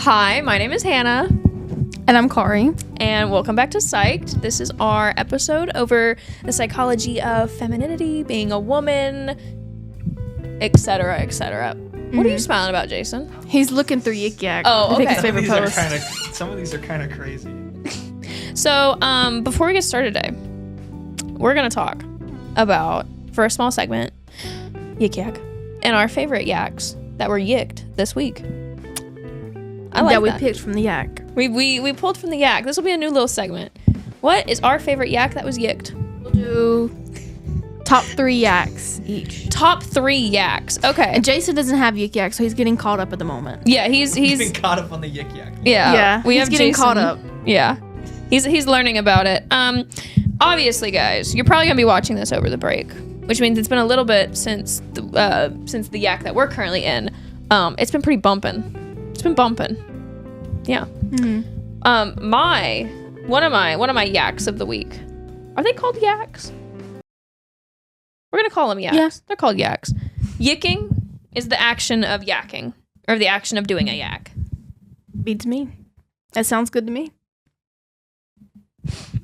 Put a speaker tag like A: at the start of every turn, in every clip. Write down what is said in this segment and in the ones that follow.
A: Hi, my name is Hannah.
B: And I'm Kari.
A: And welcome back to Psych'd. This is our episode over the psychology of femininity, being a woman, etc., etc. What are you smiling about, Jason?
B: He's looking through Yik Yak.
A: Oh, okay.
B: His favorite post.
C: Some of these are kind of crazy.
A: So, before we get started today, we're going to talk about, for a small segment, Yik Yak, and our favorite yaks that were yicked this week. I like that.
B: We picked from the yak.
A: We pulled from the yak. This will be a new little segment. What is our favorite yak that was yicked?
B: We'll do top 3 yaks each.
A: Top 3 yaks. Okay.
B: And Jason doesn't have Yik Yak, so he's getting caught up at the moment.
A: Yeah, he's
C: been caught up on the Yik Yak.
A: Yeah.
B: He's getting caught up.
A: Yeah. He's learning about it. Obviously, guys, you're probably gonna be watching this over the break, which means it's been a little bit since the yak that we're currently in. It's been pretty bumping. It's been bumping. Yeah. Mm-hmm. One of my yaks of the week. Are they called yaks? We're gonna call them yaks.
B: Yeah.
A: They're called yaks. Yicking is the action of yakking, or the action of doing a yak.
B: Beats me. That sounds good to me.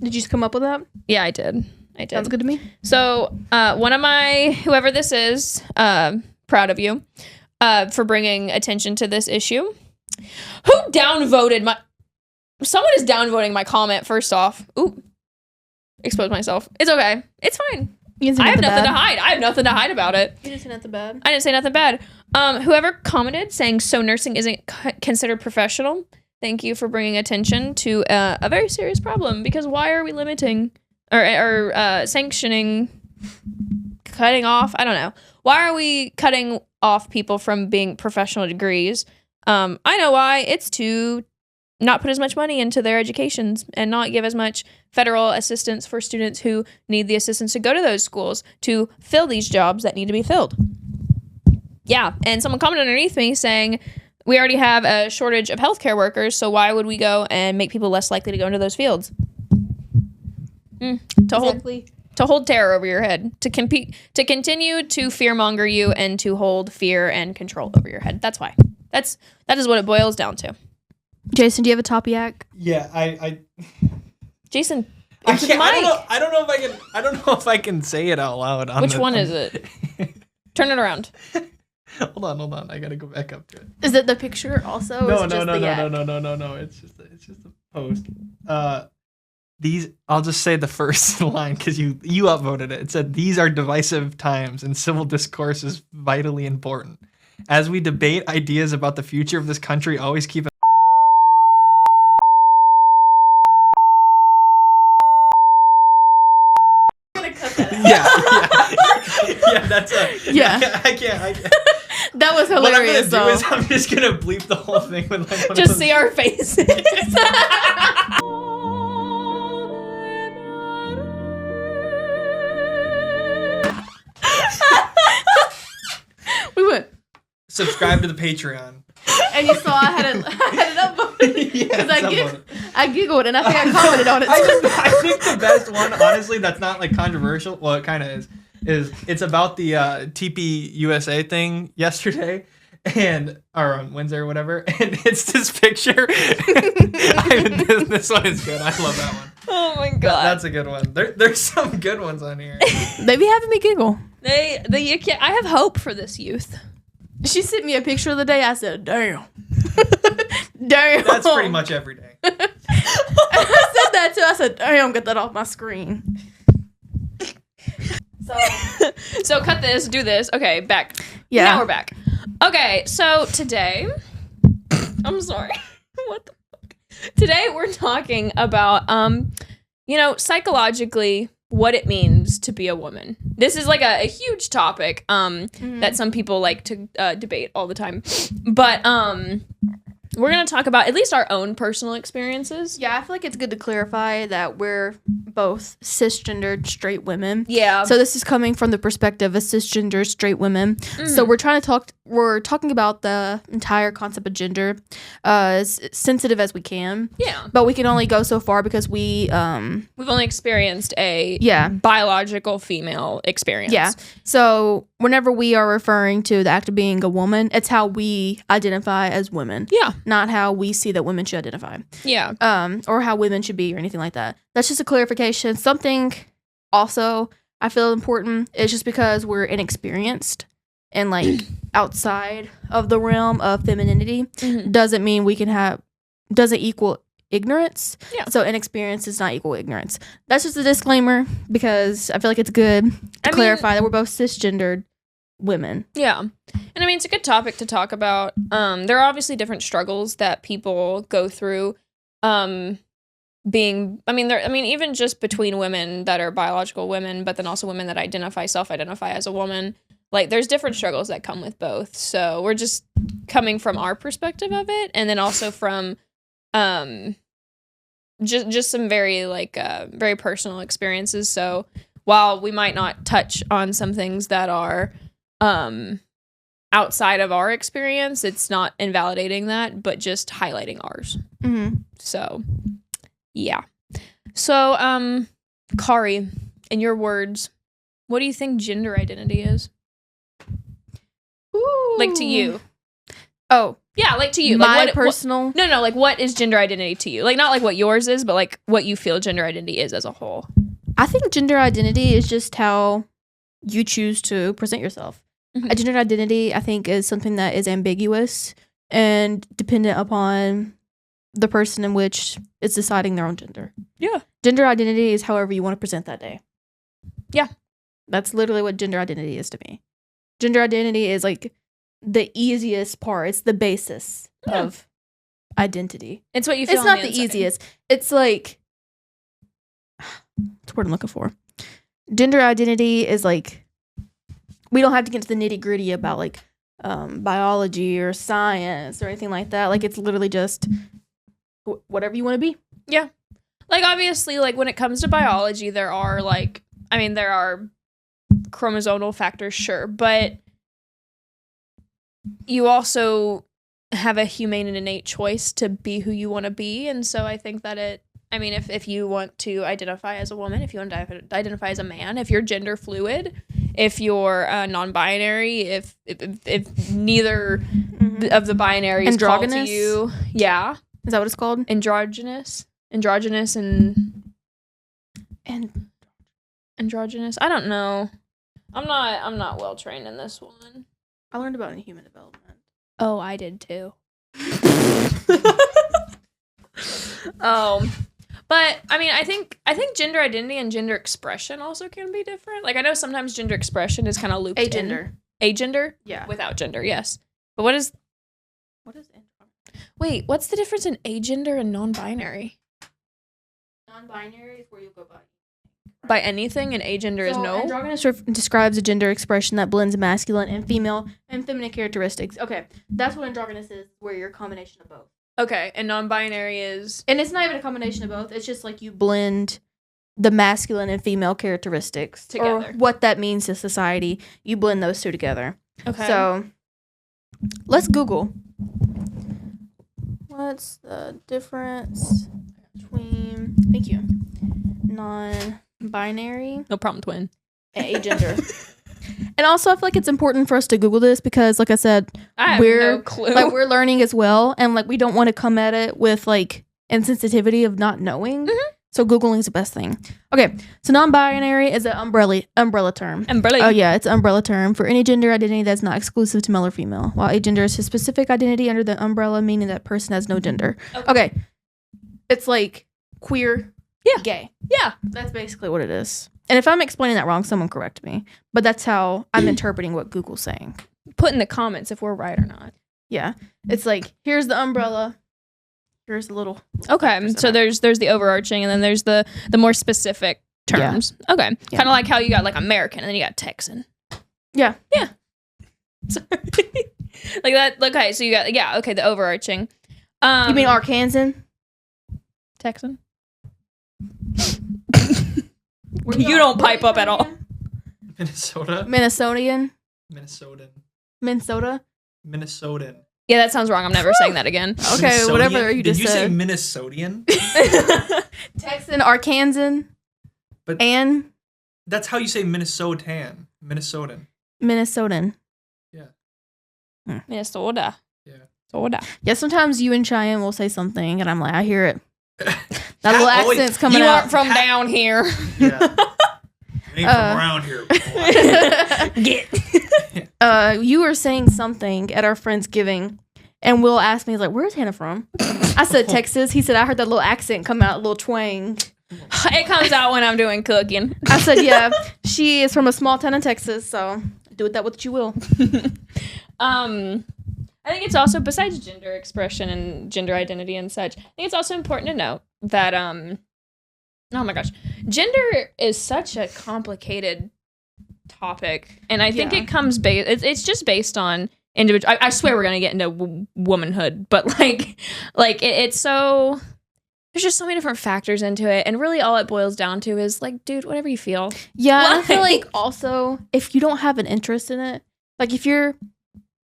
B: Did you just come up with that?
A: Yeah, I did.
B: Sounds good to me.
A: So, one of whoever this is, proud of you, for bringing attention to this issue. Who downvoted someone is downvoting my comment, first off. Ooh. Exposed myself. It's okay. It's fine. I have nothing to hide. I have nothing to hide about it.
B: You didn't say nothing bad.
A: I didn't say nothing bad. Whoever commented saying, so nursing isn't considered professional, thank you for bringing attention to a very serious problem, because why are we limiting or sanctioning, cutting off? I don't know. Why are we cutting off people from being professional degrees? I know why. It's to not put as much money into their educations and not give as much federal assistance for students who need the assistance to go to those schools to fill these jobs that need to be filled. Yeah, and someone commented underneath me saying, we already have a shortage of healthcare workers, so why would we go and make people less likely to go into those fields? To hold terror over your head, to continue to fearmonger you, and to hold fear and control over your head. That's why. That is what it boils down to.
B: Jason, do you have a top yak?
C: Yeah, I
A: Jason,
C: I
A: into the mic.
C: I don't know if I can say it out loud.
A: Which one is it? Turn it around.
C: Hold on. I gotta go back up to it.
B: Is it the picture also?
C: No. It's just a post. I'll just say the first line because you upvoted it. It said, "These are divisive times, and civil discourse is vitally important. As we debate ideas about the future of this country, always keep it." Yeah, that's a...
B: Yeah.
C: I can't.
B: That was hilarious,
C: What I'm gonna do is I'm just gonna bleep the whole thing with like...
A: Just see our faces.
B: We went.
C: Subscribe to the Patreon.
B: And you saw I had it upvoted.
C: Yeah,
B: I giggled and I think I commented on it too.
C: I think the best one, honestly, that's not like controversial. Well, it kind of is it's about the TP USA thing yesterday, or on Wednesday or whatever, and it's this picture. This one is good. I love that one.
A: Oh my god,
C: that's a good one. There's some good ones on here.
B: They be having me giggle.
A: I have hope for this youth.
B: She sent me a picture the other day. I said, damn. Damn.
C: That's pretty much every day.
B: I said that too. I said, damn, get that off my screen.
A: So cut this, do this. Okay, back.
B: Yeah.
A: Now we're back. Okay, so today, I'm sorry. What the fuck? Today we're talking about, psychologically, what it means to be a woman. This is like a huge topic that some people like to debate all the time. But we're going to talk about at least our own personal experiences.
B: Yeah, I feel like it's good to clarify that we're both cisgendered straight women.
A: Yeah.
B: So this is coming from the perspective of cisgendered straight women. Mm-hmm. So we're talking about the entire concept of gender as sensitive as we can.
A: Yeah.
B: But we can only go so far because we've
A: only experienced a biological female experience.
B: Yeah. So whenever we are referring to the act of being a woman, it's how we identify as women.
A: Yeah.
B: Not how we see that women should identify.
A: Yeah.
B: Or how women should be or anything like that. That's just a clarification. Something also I feel important is just because we're inexperienced and like outside of the realm of femininity doesn't mean we can doesn't equal ignorance.
A: Yeah.
B: So inexperience does not equal ignorance. That's just a disclaimer because I feel like it's good to clarify that we're both cisgendered women.
A: Yeah. And I mean, it's a good topic to talk about. There are obviously different struggles that people go through. Even just between women that are biological women, but then also women that self-identify as a woman. Like, there's different struggles that come with both. So we're just coming from our perspective of it, and then also from just some very very personal experiences. So while we might not touch on some things that are outside of our experience, it's not invalidating that, but just highlighting ours. So yeah. So Kari, in your words, what do you think gender identity is?
B: Ooh.
A: Like, to you?
B: Oh,
A: yeah, like to you.
B: My
A: like
B: personal.
A: No, like, what is gender identity to you? Like, not like what yours is, but like what you feel gender identity is as a whole.
B: I think gender identity is just how you choose to present yourself. A gender identity, I think, is something that is ambiguous and dependent upon the person in which is deciding their own gender.
A: Yeah.
B: Gender identity is however you want to present that day.
A: Yeah.
B: That's literally what gender identity is to me. Gender identity is like the easiest part. It's the basis of identity.
A: It's what you feel.
B: It's not the easiest. It's like, that's what I'm looking for. Gender identity is like, we don't have to get into the nitty gritty about like biology or science or anything like that. Like, it's literally just whatever you want to be.
A: Yeah. Like, obviously, like, when it comes to biology, there are chromosomal factors, sure, but you also have a humane and innate choice to be who you want to be. And so I think that if you want to identify as a woman, if you want to identify as a man, if you're gender fluid, if you're non-binary, if neither of the binaries call to you. Yeah.
B: Is that what it's called?
A: Androgynous and androgynous. I don't know. I'm not well trained in this one.
B: I learned about it in human development.
A: Oh, I did too. But I mean, I think gender identity and gender expression also can be different. Like, I know sometimes gender expression is kind of looped
B: Agender.
A: in. Agender?
B: Yeah.
A: Without gender, yes. But what is Wait, what's the difference in agender and non-binary?
B: Non-binary is where you go
A: by anything, and agender is no?
B: Androgynous describes a gender expression that blends masculine and female and feminine characteristics. Okay, that's what androgynous is, where you're a combination of both.
A: Okay, and non-binary is...
B: And it's not even a combination of both. It's just like you blend the masculine and female characteristics
A: together.
B: Or what that means to society. You blend those two together.
A: Okay.
B: So, let's Google. What's the difference between... Thank you. Non-binary.
A: No problem, twin.
B: And agender. And also, I feel like it's important for us to Google this because, like I said,
A: I have no clue.
B: Like, we're learning as well, and like we don't want to come at it with like insensitivity of not knowing. So Googling is the best thing. Okay, so non-binary is an umbrella term.
A: Umbrella.
B: Oh yeah, it's an umbrella term for any gender identity that's not exclusive to male or female. While agender is a specific identity under the umbrella, meaning that person has no gender. Okay. It's like queer, gay.
A: Yeah,
B: that's basically what it is. And if I'm explaining that wrong, someone correct me. But that's how I'm interpreting what Google's saying.
A: Put in the comments if we're right or not.
B: Yeah. It's like, here's the umbrella. Here's the little...
A: Okay, so there's the overarching, and then there's the more specific terms. Yeah. Okay. Yeah. Kind of like how you got like American, and then you got Texan.
B: Yeah.
A: Yeah. Sorry. Like that. Okay, so you got, the overarching.
B: You mean Arkansan?
A: Texan? You don't pipe up at all.
C: Minnesota.
B: Minnesotan.
A: Yeah, that sounds wrong. I'm never saying that again.
B: Okay, whatever you just said.
C: Did you say Minnesotan?
B: Texan, Arkansan.
C: But
B: and
C: that's how you say Minnesotan. Minnesotan.
B: Minnesotan.
A: Minnesota.
C: Yeah.
A: Soda.
B: Yeah, sometimes you and Cheyenne will say something, and I'm like, I hear it. That little accent's coming
A: You
B: out.
A: aren't from down here.
C: Yeah. Ain't from around here. Boy.
A: Get.
B: You were saying something at our Friendsgiving, and Will asked me, he's like, where's Hannah from? I said, Texas. He said, I heard that little accent come out, a little twang.
A: It comes out when I'm doing cooking.
B: I said, yeah, she is from a small town in Texas, so do with that what you will.
A: I think it's also, besides gender expression and gender identity and such, I think it's also important to note that, oh my gosh, gender is such a complicated topic. And I think it comes, it's just based on individual. I swear we're going to get into womanhood, but it's so, there's just so many different factors into it. And really all it boils down to is like, dude, whatever you feel.
B: Yeah, I feel like also, if you don't have an interest in it, like if you're,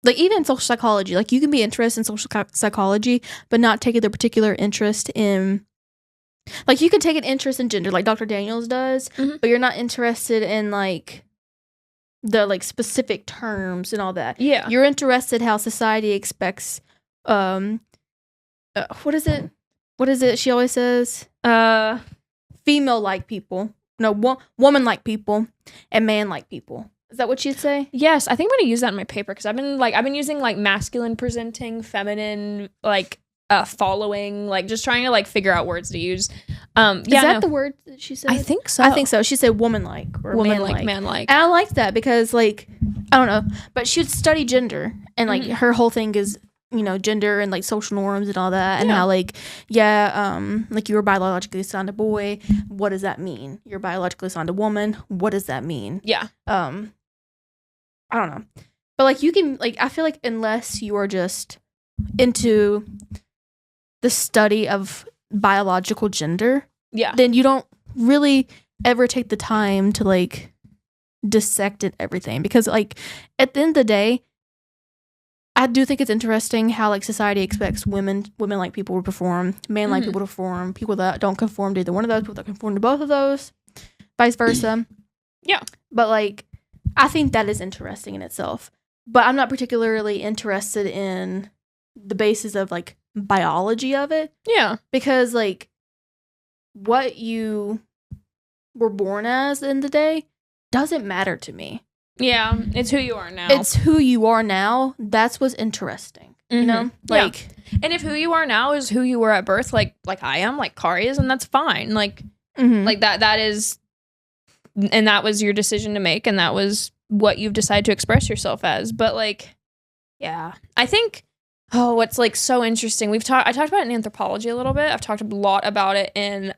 B: like even social psychology, like you can be interested in social psychology, but not take the particular interest in, like you can take an interest in gender, like Dr. Daniels does, but you're not interested in like the like specific terms and all that.
A: Yeah.
B: You're interested how society expects, what is it? What is it she always says? Female-like people. No, woman-like people and man-like people. Is that what she'd say?
A: Yes, I think I'm gonna use that in my paper because I've been using like masculine presenting, feminine, like following, like just trying to like figure out words to use. Is
B: that the word that she said?
A: I think so.
B: I think so. She said woman-like or
A: woman-like,
B: man-like.
A: man-like.
B: And I like that because like I don't know, but she'd study gender and like her whole thing is, you know, gender and like social norms and all that, and how like like you were biologically assigned a boy, what does that mean? You're biologically assigned a woman, what does that mean?
A: Yeah.
B: I don't know, but like you can like I feel like unless you are just into the study of biological gender, then you don't really ever take the time to like dissect it everything, because like at the end of the day, I do think it's interesting how like society expects women like people to perform, men like people to perform, people that don't conform to either one of those, people that conform to both of those, vice versa.
A: Yeah.
B: But like I think that is interesting in itself. But I'm not particularly interested in the basis of like biology of it.
A: Yeah.
B: Because like what you were born as in the day doesn't matter to me.
A: Yeah, it's who you are now.
B: It's who you are now. That's what's interesting. You know? Like
A: and if who you are now is who you were at birth, like I am, like Kari is, and that's fine. Like like that is, and that was your decision to make, and that was what you've decided to express yourself as. But like, yeah, I think what's like so interesting, I talked about it in anthropology a little bit. I've talked a lot about it in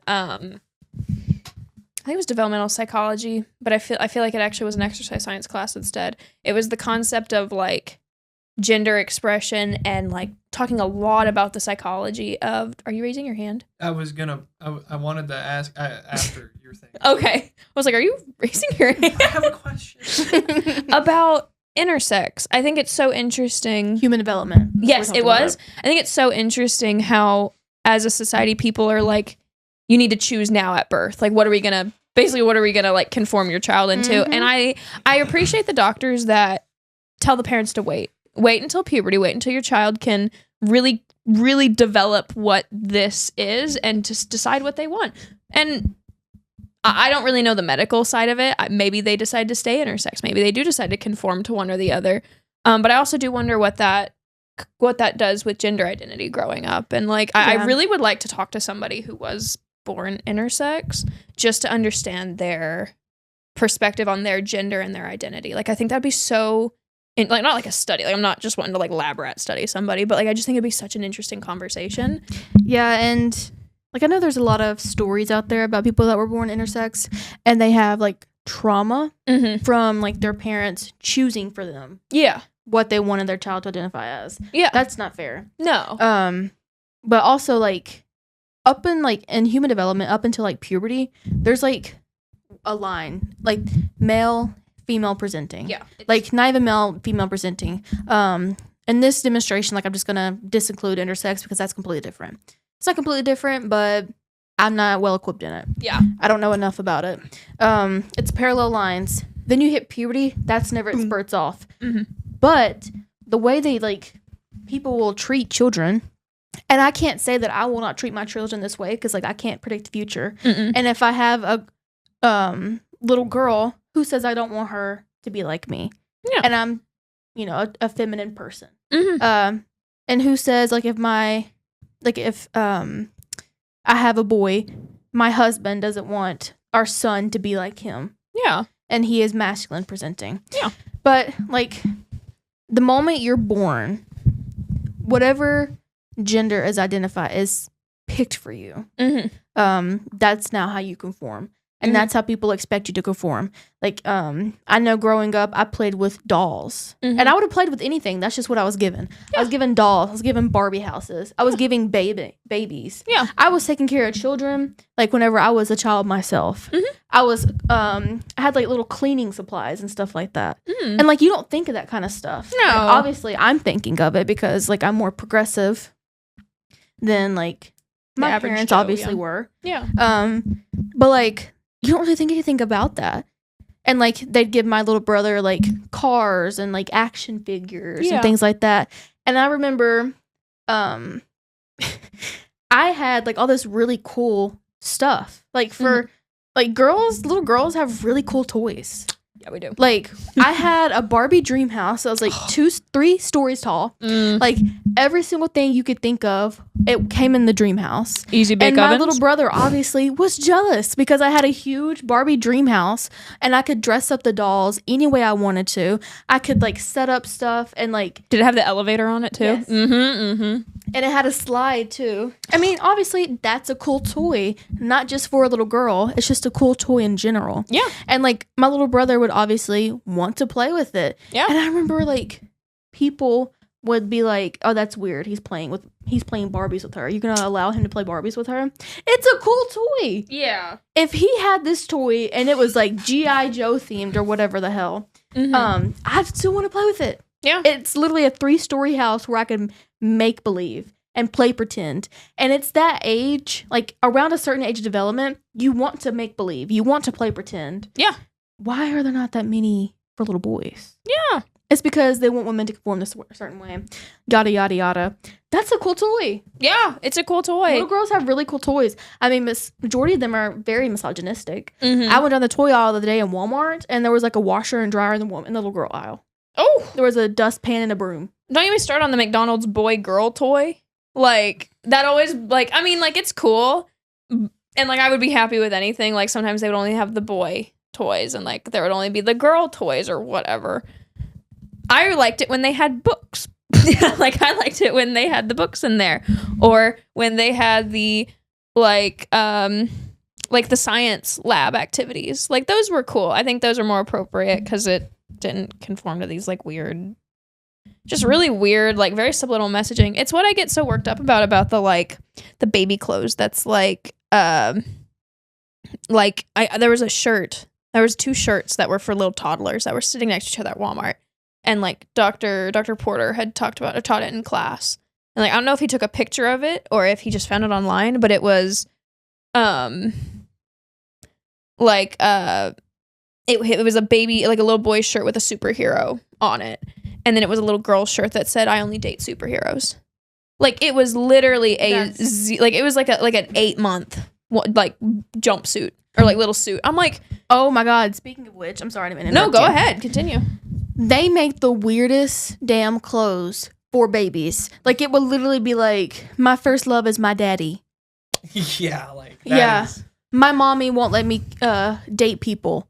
A: I think it was developmental psychology, but I feel like it actually was an exercise science class instead. It was the concept of like gender expression and like talking a lot about the psychology of. Are you raising your hand?
C: I wanted to ask after your thing.
A: Okay. I was like, are you raising your hand?
C: I have a question.
A: About intersex. I think it's so interesting.
B: Human development.
A: Yes, it was. I think it's so interesting how as a society people are like, you need to choose now at birth. Like, what are we gonna like conform your child into? And I appreciate the doctors that tell the parents to wait until puberty, wait until your child can really, really develop what this is and just decide what they want. And I don't really know the medical side of it. Maybe they decide to stay intersex. Maybe they do decide to conform to one or the other. But I also do wonder what that does with gender identity growing up. And like, I really would like to talk to somebody who was born intersex just to understand their perspective on their gender and their identity. Like, I think that'd be so, like, not like a study. Like, I'm not just wanting to like lab rat study somebody, but like, I just think it'd be such an interesting conversation.
B: Yeah, and like I know there's a lot of stories out there about people that were born intersex and they have like trauma from like their parents choosing for them.
A: Yeah.
B: What they wanted their child to identify as.
A: Yeah.
B: That's not fair.
A: No.
B: But also like up in like in human development up until like puberty, there's like a line like male, female presenting.
A: Yeah.
B: Like not even male, female presenting. In this demonstration, like I'm just gonna disinclude intersex because that's completely different. It's not completely different, but I'm not well equipped in it.
A: Yeah.
B: I don't know enough about it. It's parallel lines. Then you hit puberty. That's never it spurts off.
A: Mm-hmm.
B: But the way they like people will treat children, and I can't say that I will not treat my children this way because like I can't predict the future.
A: Mm-mm.
B: And if I have a little girl, who says I don't want her to be like me?
A: Yeah.
B: And I'm, a feminine person.
A: Mm-hmm.
B: And who says like if I have a boy, my husband doesn't want our son to be like him.
A: Yeah.
B: And he is masculine presenting.
A: Yeah.
B: But like the moment you're born, whatever gender is identified is picked for you.
A: Mm-hmm.
B: That's now how you conform. And
A: Mhm.
B: that's how people expect you to conform. Like, I know growing up, I played with dolls.
A: Mhm.
B: And I would have played with anything. That's just what I was given. I was given dolls. I was given Barbie houses. I was giving babies.
A: Yeah.
B: I was taking care of children, like, whenever I was a child myself.
A: Mhm.
B: I was, I had, like, little cleaning supplies and stuff like that.
A: Mm.
B: And, like, you don't think of that kind of stuff.
A: No.
B: And obviously, I'm thinking of it because, like, I'm more progressive than, like, my
A: average
B: parents
A: Joe,
B: obviously
A: yeah.
B: were.
A: Yeah.
B: But like you don't really think anything about that. And like they'd give my little brother like cars and like action figures
A: Yeah.
B: and things like that. And I remember I had like all this really cool stuff. Like for like little girls have really cool toys.
A: Yeah, we do.
B: Like I had a Barbie dream house that was like 3 stories tall.
A: Mm.
B: Like every single thing you could think of, it came in the dream house.
A: Easy bake
B: And my
A: ovens.
B: little brother obviously was jealous because I had a huge Barbie dream house and I could dress up the dolls any way I wanted to. I could like set up stuff and like,
A: Did it have the elevator on it too?
B: Yes.
A: Mm-hmm. Mm-hmm.
B: and it had a slide too. I mean, obviously that's a cool toy, not just for a little girl. It's just a cool toy in general.
A: Yeah.
B: And like my little brother would obviously want to play with it.
A: Yeah.
B: And I remember like people would be like, "Oh, that's weird. He's playing Barbies with her. Are you gonna allow him to play Barbies with her?" It's a cool toy.
A: Yeah.
B: If he had this toy and it was like G.I. Joe themed or whatever the hell,
A: Mm-hmm.
B: I'd still want to play with it.
A: Yeah.
B: It's literally a 3-story house where I can make believe and play pretend. And it's that age, like around a certain age of development, you want to make believe. You want to play pretend.
A: Yeah.
B: Why are there not that many for little boys?
A: Yeah.
B: It's because they want women to conform this a certain way. Yada, yada, yada. That's a cool toy.
A: Yeah. It's a cool toy.
B: Little girls have really cool toys. I mean, majority of them are very misogynistic.
A: Mm-hmm.
B: I went down the toy aisle the other day in Walmart, and there was like a washer and dryer in the little girl aisle.
A: Oh,
B: There was a dustpan and a broom.
A: don't even start on the McDonald's boy girl toy. Like that always like I mean like it's cool, and like I would be happy with anything. Like sometimes they would only have the boy toys, and like there would only be the girl toys or whatever. I liked it when they had books. Like I liked it when they had the books in there, or when they had the like the science lab activities. Like those were cool. I think those are more appropriate because it didn't conform to these like weird, just really weird, like very subliminal messaging. It's what I get so worked up about the like the baby clothes. That's like there was a shirt. There was 2 shirts that were for little toddlers that were sitting next to each other at Walmart. And like Dr. Porter had taught it in class. And like I don't know if he took a picture of it or if he just found it online, but it was it was a baby, like a little boy's shirt with a superhero on it. And then it was a little girl's shirt that said, "I only date superheroes." Like it was literally it was like an 8-month like jumpsuit or like little suit. I'm like,
B: Oh my God. Speaking of which, I'm sorry to interrupt
A: no, go
B: you.
A: ahead, continue.
B: They make the weirdest damn clothes for babies. Like it would literally be like, "My first love is my daddy.
C: Yeah, like
B: Yeah. My mommy won't let me date people."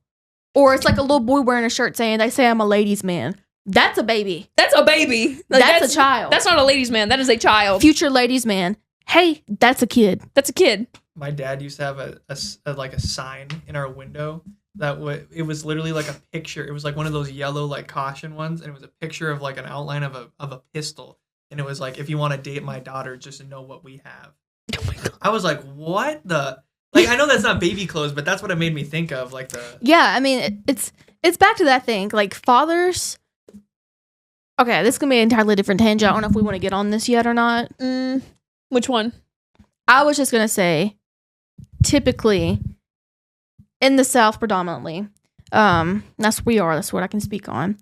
B: Or it's like a little boy wearing a shirt saying, "They say I'm a ladies' man." That's a baby.
A: That's a baby. Like,
B: That's a child.
A: That's not a ladies' man. That is a child.
B: Future ladies' man. Hey, that's a kid.
A: That's a kid.
C: My dad used to have a sign in our window that it was literally like a picture. It was like one of those yellow like caution ones, and it was a picture of like an outline of a pistol, and it was like, "If you want to date my daughter, just know what we have."
A: Oh my God.
C: I was like, "What the?" Like, I know that's not baby clothes, but that's what it made me think of. Like
B: Yeah, I mean, it's back to that thing. Like fathers. Okay, this is gonna be an entirely different tangent. I don't know if we want to get on this yet or not.
A: Which one?
B: I was just gonna say, typically, in the South predominantly, That's what we are. That's what I can speak on.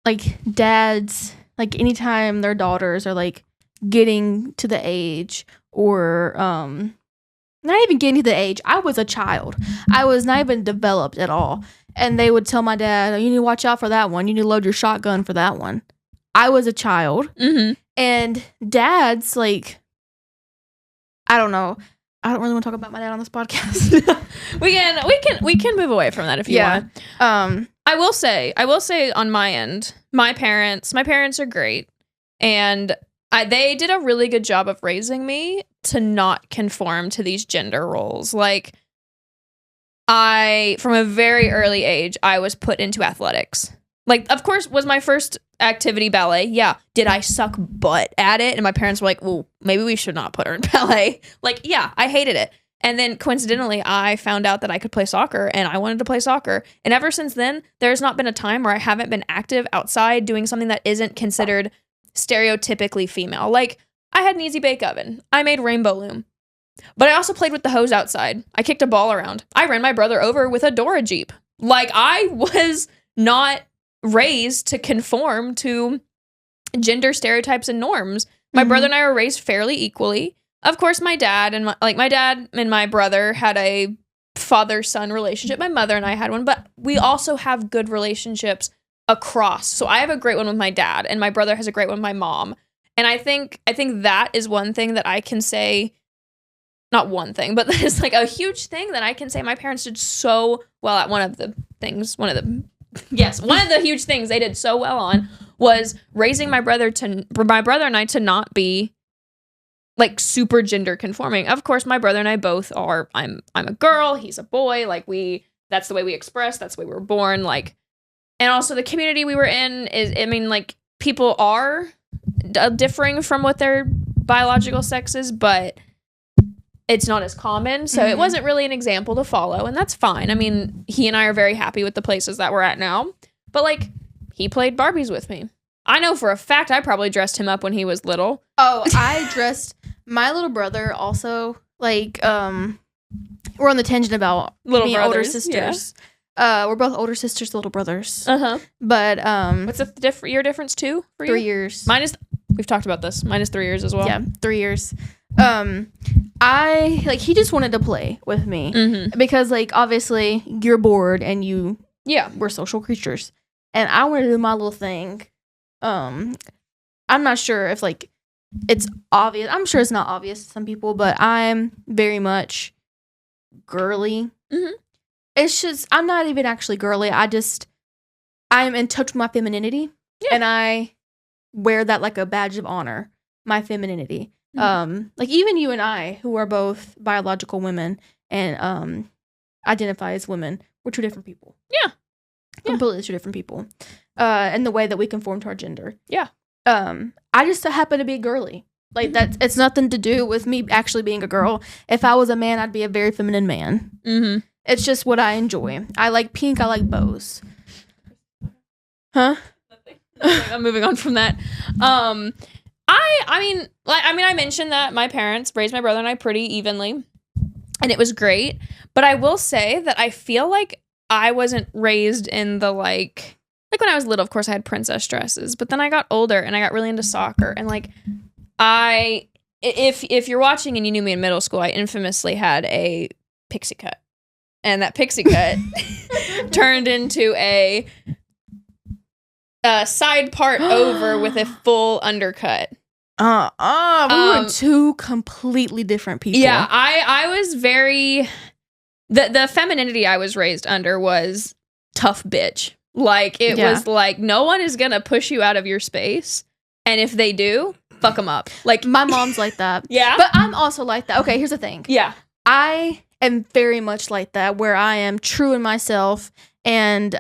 B: Like dads, like anytime their daughters are like getting to the age or not even getting to the age. I was a child. I was not even developed at all. And they would tell my dad, oh, you need to watch out for that one. You need to load your shotgun for that one. I was a child.
A: Mm-hmm.
B: And dads, like, I don't know. I don't really want to talk about my dad on this podcast.
A: we can move away from that if you want. I will say on my end, my parents are great, and they did a really good job of raising me to not conform to these gender roles. Like, from a very early age, I was put into athletics. Like, of course, was my first activity ballet. Yeah. Did I suck butt at it? And my parents were like, well, maybe we should not put her in ballet. Like, yeah, I hated it. And then coincidentally, I found out that I could play soccer and I wanted to play soccer. And ever since then, there's not been a time where I haven't been active outside doing something that isn't considered stereotypically female. Like, I had an easy bake oven. I made rainbow loom. But I also played with the hose outside. I kicked a ball around. I ran my brother over with a Dora Jeep. Like, I was not raised to conform to gender stereotypes and norms. My brother and I were raised fairly equally. Of course, my dad and my brother had a father-son relationship. My mother and I had one, but we also have good relationships across. So I have a great one with my dad, and my brother has a great one with my mom. And I think that is one thing that I can say, not one thing, but that is like a huge thing that I can say my parents did so well at. One of the huge things they did so well on was raising my brother and I to not be like super gender conforming. Of course, my brother and I both are. I'm a girl, he's a boy. Like, that's the way we express. That's the way we were born. Like, and also the community we were in is, I mean, like, people are differing from what their biological sex is, but it's not as common. So it wasn't really an example to follow, and that's fine. I mean, he and I are very happy with the places that we're at now. But like, he played Barbies with me. I know for a fact I probably dressed him up when he was little.
B: Oh, I dressed my little brother also. Like, we're on the tangent about
A: Little
B: being
A: brothers,
B: older sisters. Yeah. We're both older sisters, little brothers. But
A: what's the year difference too for you?
B: 3 years.
A: Mine is. We've talked about this. Mine is 3 years as well.
B: Yeah, 3 years. He just wanted to play with me because, like, obviously you're bored and we're social creatures, and I wanted to do my little thing. I'm not sure if like it's obvious. I'm sure it's not obvious to some people, but I'm very much girly. It's just, I'm not even actually girly. I'm in touch with my femininity, and I wear that like a badge of honor, my femininity. Like, even you and I, who are both biological women and identify as women, we're two different people.
A: Yeah.
B: Completely two different people. In the way that we conform to our gender.
A: Yeah.
B: I just happen to be girly. Like, it's nothing to do with me actually being a girl. If I was a man, I'd be a very feminine man. It's just what I enjoy. I like pink. I like bows. Huh?
A: I'm moving on from that. I mentioned that my parents raised my brother and I pretty evenly, and it was great. But I will say that I feel like I wasn't raised in the like when I was little. Of course, I had princess dresses, but then I got older and I got really into soccer. And like, if you're watching and you knew me in middle school, I infamously had a pixie cut, and that pixie cut turned into a side part over with a full undercut.
B: We were two completely different people.
A: Yeah, I was very the femininity I was raised under was tough bitch. Like, it was like, no one is gonna push you out of your space, and if they do, fuck them up. Like,
B: my mom's like that.
A: Yeah,
B: but I'm also like that. Okay, here's the thing.
A: Yeah,
B: I am very much like that, where I am true in myself, and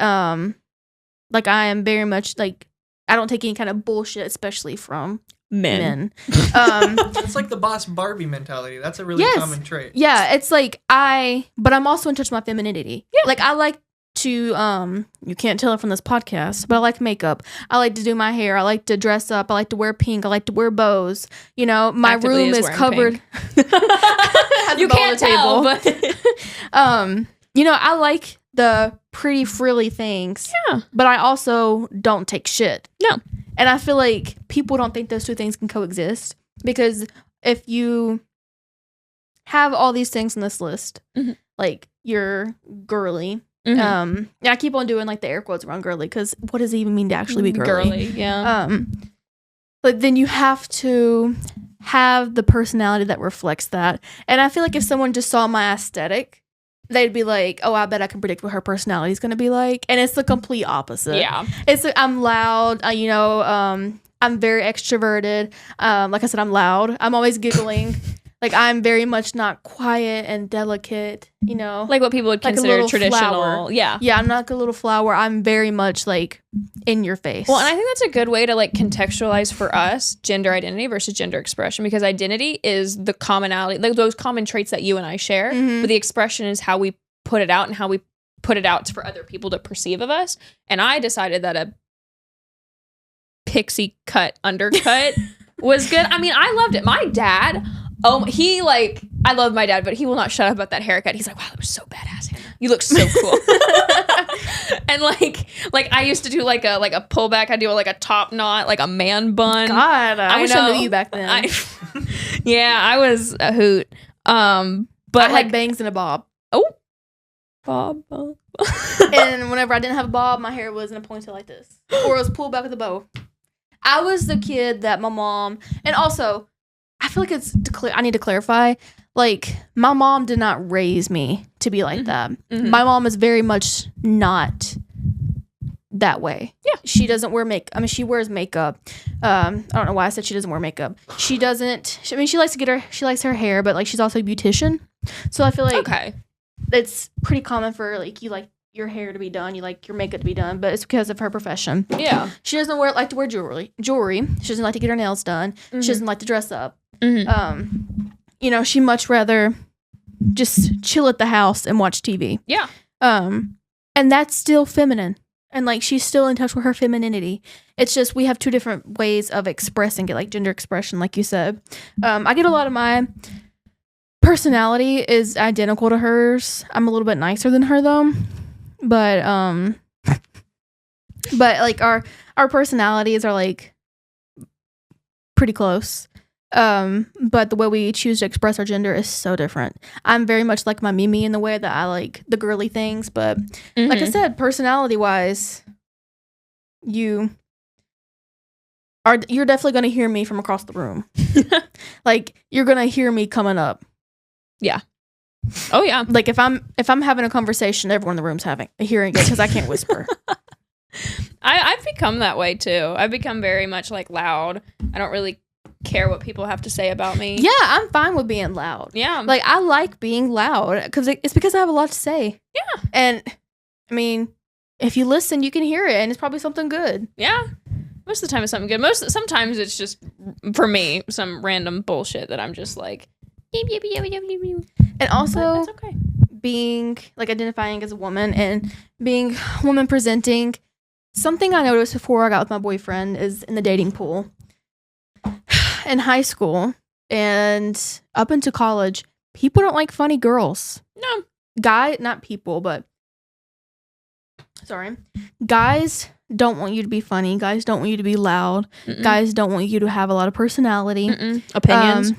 B: like, I am very much like, I don't take any kind of bullshit, especially from men.
C: That's like the boss Barbie mentality. That's a really common trait.
B: Yeah, it's like but I'm also in touch with my femininity. Yeah. Like, I like to, you can't tell it from this podcast, but I like makeup. I like to do my hair. I like to dress up. I like to wear pink. I like to wear bows. You know, my room is covered.
A: You can't tell, but
B: you know, I like the pretty frilly things.
A: Yeah.
B: But I also don't take shit.
A: No.
B: And I feel like people don't think those two things can coexist, because if you have all these things on this list, like you're girly. Yeah, I keep on doing like the air quotes around girly, because what does it even mean to actually be girly?
A: Yeah.
B: But then you have to have the personality that reflects that. And I feel like if someone just saw my aesthetic, they'd be like, oh, I bet I can predict what her personality is going to be like. And it's the complete opposite.
A: Yeah.
B: I'm loud, I'm very extroverted. Like I said, I'm loud. I'm always giggling. Like, I'm very much not quiet and delicate,
A: Like what people would
B: like a
A: consider
B: little
A: traditional.
B: flower.
A: Yeah.
B: Yeah, I'm not like a little flower. I'm very much like in your face.
A: Well, and I think that's a good way to like contextualize for us gender identity versus gender expression, because identity is the commonality, like those common traits that you and I share, but the expression is how we put it out and how we put it out for other people to perceive of us. And I decided that a pixie cut undercut was good. I mean, I loved it. My dad, I love my dad, but he will not shut up about that haircut. He's like, wow, that was so badass, Hannah. You look so cool. And like I used to do like a pullback. I do like a top knot, like a man bun.
B: God, I wish I knew you back then.
A: I was a hoot. But
B: I had bangs and a bob.
A: Oh, bob.
B: And whenever I didn't have a bob, my hair was in a ponytail like this, or it was pulled back with a bow. I was the kid that my mom, and also, I feel like I need to clarify, like, my mom did not raise me to be like that. My mom is very much not that way. Yeah. She doesn't wear makeup. I mean, she wears makeup. I don't know why I said she doesn't wear makeup. She doesn't, she likes her hair, but, like, she's also a beautician. So I feel like it's pretty common for, like, you like your hair to be done, you like your makeup to be done, but it's because of her profession. Yeah. She doesn't like to wear jewelry. She doesn't like to get her nails done. She doesn't like to dress up. She much rather just chill at the house and watch TV. Yeah. And that's still feminine. And like she's still in touch with her femininity. It's just we have two different ways of expressing it, like gender expression, like you said. I get a lot of my personality is identical to hers. I'm a little bit nicer than her though. But like our personalities are like pretty close. But the way we choose to express our gender is so different. I'm very much like my Mimi in the way that I like the girly things, but like I said, personality wise, you're definitely gonna hear me from across the room. Like you're gonna hear me coming up. Yeah. Oh yeah. Like if I'm having a conversation, everyone in the room's hearing it because I can't whisper.
A: I've become that way too. I've become very much like loud. I don't really care what people have to say about me.
B: Yeah, I'm fine with being loud. Yeah. Like I like being loud because it's because I have a lot to say. Yeah. And I mean, if you listen, you can hear it and it's probably something good.
A: Yeah. Most of the time it's something good. Sometimes it's just for me some random bullshit that I'm just like
B: and also being like identifying as a woman and being woman presenting. Something I noticed before I got with my boyfriend is in the dating pool. In high school and up into college, people don't like funny girls. No. Guys don't want you to be funny. Guys don't want you to be loud. Guys don't want you to have a lot of personality.
A: Opinions.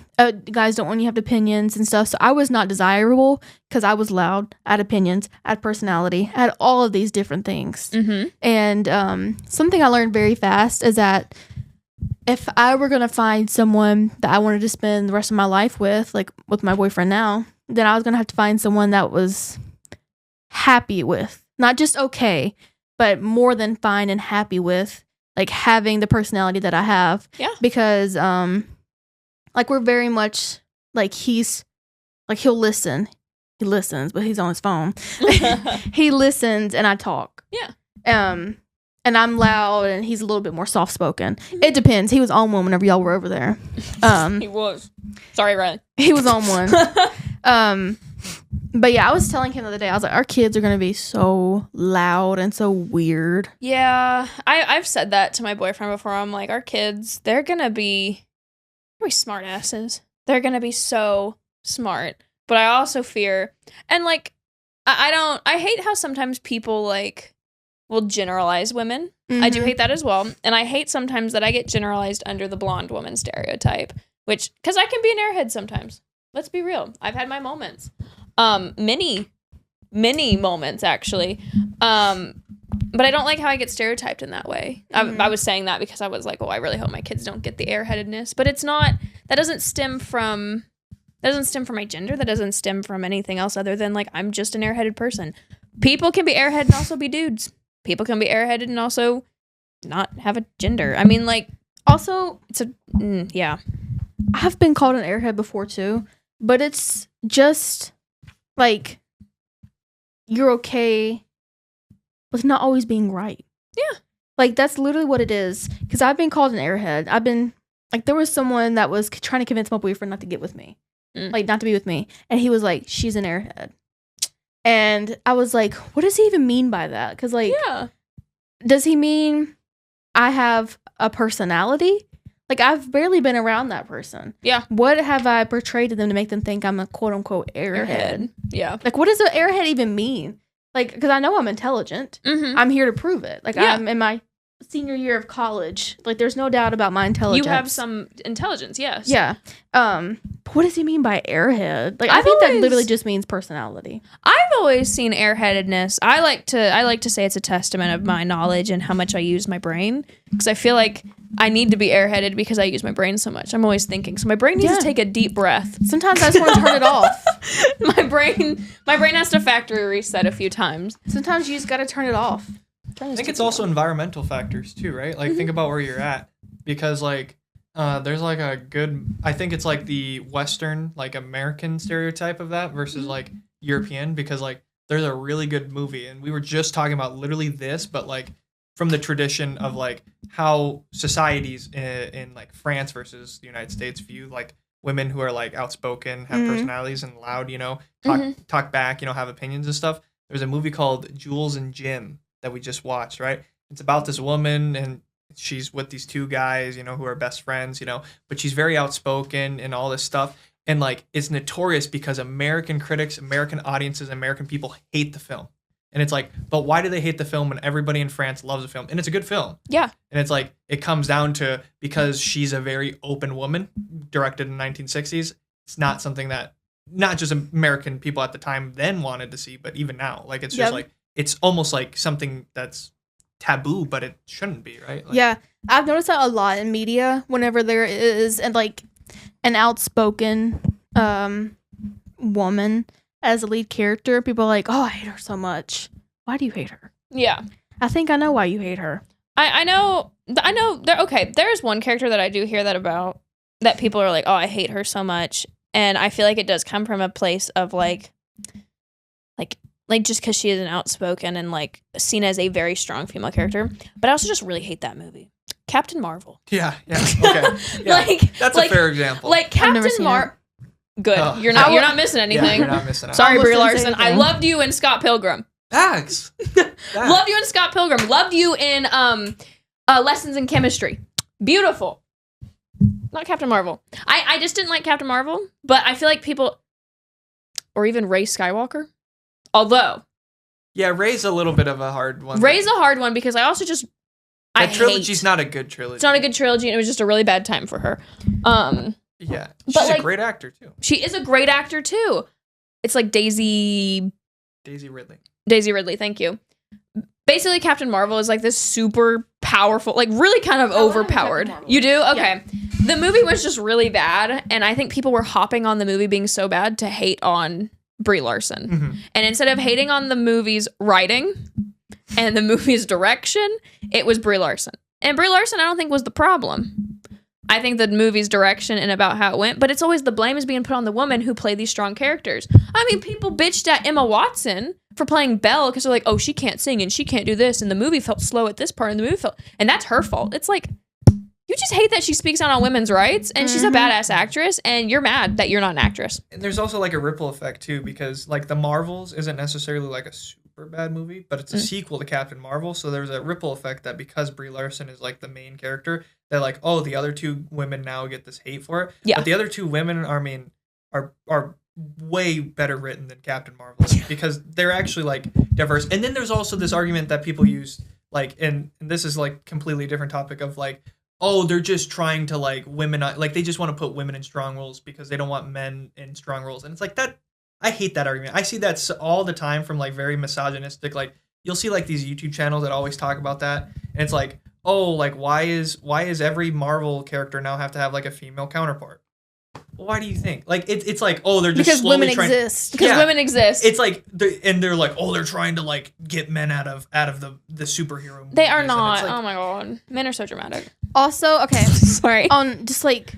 B: Guys don't want you to have opinions and stuff. So I was not desirable because I was loud. I had opinions. I had personality. I had all of these different things. And something I learned very fast is that if I were going to find someone that I wanted to spend the rest of my life with, like with my boyfriend now, then I was going to have to find someone that was happy with, not just okay, but more than fine and happy with, like having the personality that I have. Yeah. Because, like we're very much like he'll listen. He listens, but he's on his phone. He listens and I talk. Yeah. And I'm loud and he's a little bit more soft spoken. It depends. He was on one whenever y'all were over there.
A: He was. Sorry, Riley.
B: He was on one. But yeah, I was telling him the other day, I was like, our kids are going to be so loud and so weird.
A: Yeah. I've said that to my boyfriend before. I'm like, our kids, they're going to be smart asses. They're going to be so smart. But I also fear, and like, I hate how sometimes people like will generalize women. I do hate that as well. And I hate sometimes that I get generalized under the blonde woman stereotype, which, because I can be an airhead sometimes. Let's be real. I've had my moments. Many moments, actually. But I don't like how I get stereotyped in that way. I was saying that because I was like, oh, I really hope my kids don't get the airheadedness. But it's not, that doesn't stem from my gender. That doesn't stem from anything else other than like, I'm just an airheaded person. People can be airheaded and also be dudes. People can be airheaded and also not have a gender. I mean, like,
B: also,
A: it's yeah.
B: I've been called an airhead before too, but it's just like, you're okay with not always being right.
A: Yeah.
B: Like, that's literally what it is. Because I've been called an airhead. I've been, like, there was someone that was trying to convince my boyfriend not to get with me. Like, not to be with me. And he was like, she's an airhead. And I was like, what does he even mean by that? Because, like, does he mean I have a personality? Like, I've barely been around that person.
A: Yeah.
B: What have I portrayed to them to make them think I'm a quote-unquote airhead?
A: Yeah.
B: Like, what does an airhead even mean? Like, because I know I'm intelligent. I'm here to prove it. Like, I'm in my senior year of college. Like, there's no doubt about my intelligence.
A: You have some intelligence, yes.
B: Yeah. But what does he mean by airhead? Like, I think that literally just means personality.
A: I've always seen airheadedness. I like to say it's a testament of my knowledge and how much I use my brain, because I feel like I need to be airheaded because I use my brain so much. I'm always thinking. So my brain needs to take a deep breath.
B: Sometimes I just want to turn it off.
A: My brain has to factory reset a few times.
B: Sometimes you just got to turn it off.
C: I think it's also environmental factors too, right? Like, think about where you're at, because like there's like a good, I think it's like the Western, like American stereotype of that versus like European, because like there's a really good movie, and we were just talking about literally this, but like from the tradition of like how societies in like France versus the United States view like women who are like outspoken, have personalities and loud, you know, talk back, you know, have opinions and stuff. There's a movie called Jules and Jim that we just watched, right? It's about this woman, and she's with these two guys, you know, who are best friends, you know, but she's very outspoken and all this stuff. And like, it's notorious because American critics, American audiences, American people hate the film. And it's like, but why do they hate the film when everybody in France loves the film? And it's a good film.
A: Yeah.
C: And it's like, it comes down to, because she's a very open woman, directed in the 1960s. It's not something that not just American people at the time then wanted to see, but even now, like, it's just like, it's almost like something that's taboo, but it shouldn't be, right? Like,
B: yeah. I've noticed that a lot in media whenever there is like an outspoken woman as a lead character. People are like, oh, I hate her so much. Why do you hate her?
A: Yeah.
B: I think I know why you hate her.
A: I know there, okay, there's one character that I do hear that about, that people are like, oh, I hate her so much. And I feel like it does come from a place of like just because she is an outspoken and like seen as a very strong female character. But I also just really hate that movie, Captain Marvel.
C: Yeah. Okay. Yeah. That's a fair example.
A: Like Captain Marvel. Good.
C: Oh.
A: You're not missing anything.
C: Yeah, you're not missing out.
A: Sorry, Brie Larson. I loved you in Scott Pilgrim.
C: Thanks.
A: Loved you in Scott Pilgrim. Loved you in Lessons in Chemistry. Beautiful. Not Captain Marvel. I just didn't like Captain Marvel, but I feel like people, or even Rey Skywalker. Although,
C: yeah, Rey's a little bit of a hard one.
A: Rey's a hard one because I also just
C: that trilogy's not a good trilogy.
A: It's not a good trilogy, and it was just a really bad time for her.
C: Yeah, she's a great actor too.
A: She is a great actor too. It's like Daisy
C: Ridley.
A: Daisy Ridley, thank you. Basically, Captain Marvel is like this super powerful, like really kind of overpowered. You do? Okay. Yeah. The movie was just really bad, and I think people were hopping on the movie being so bad to hate on Brie Larson. Mm-hmm. And instead of hating on the movie's writing and the movie's direction, it was Brie Larson. And Brie Larson, I don't think, was the problem. I think the movie's direction and about how it went, but it's always the blame is being put on the woman who played these strong characters. I mean, people bitched at Emma Watson for playing Belle because they're like, oh, she can't sing and she can't do this, and the movie felt slow at this part, and the movie felt, and that's her fault. It's like, you just hate that she speaks out on women's rights, and she's a badass actress, and you're mad that you're not an actress.
C: And there's also like a ripple effect too, because like The Marvels isn't necessarily like a super bad movie, but it's a sequel to Captain Marvel, so there's a ripple effect that because Brie Larson is like the main character, that like, oh, the other two women now get this hate for it. Yeah. But the other two women are way better written than Captain Marvel because they're actually like diverse. And then there's also this argument that people use like, and this is like completely different topic of like, oh, they're just trying to like women, like they just want to put women in strong roles because they don't want men in strong roles. And it's like that. I hate that argument. I see that all the time from like very misogynistic, like you'll see like these YouTube channels that always talk about that. And it's like, oh, like why is every Marvel character now have to have like a female counterpart? Why do you think? Like it's like, oh, they're just
B: because
C: slowly
B: women
C: trying
B: exist.
A: Because women exist.
C: It's like they're like, oh, they're trying to like get men out of the superhero movies.
A: They are
C: And
A: not.
C: it's like,
A: Oh my god. Men are so dramatic.
B: Also, okay,
A: Sorry.
B: on just like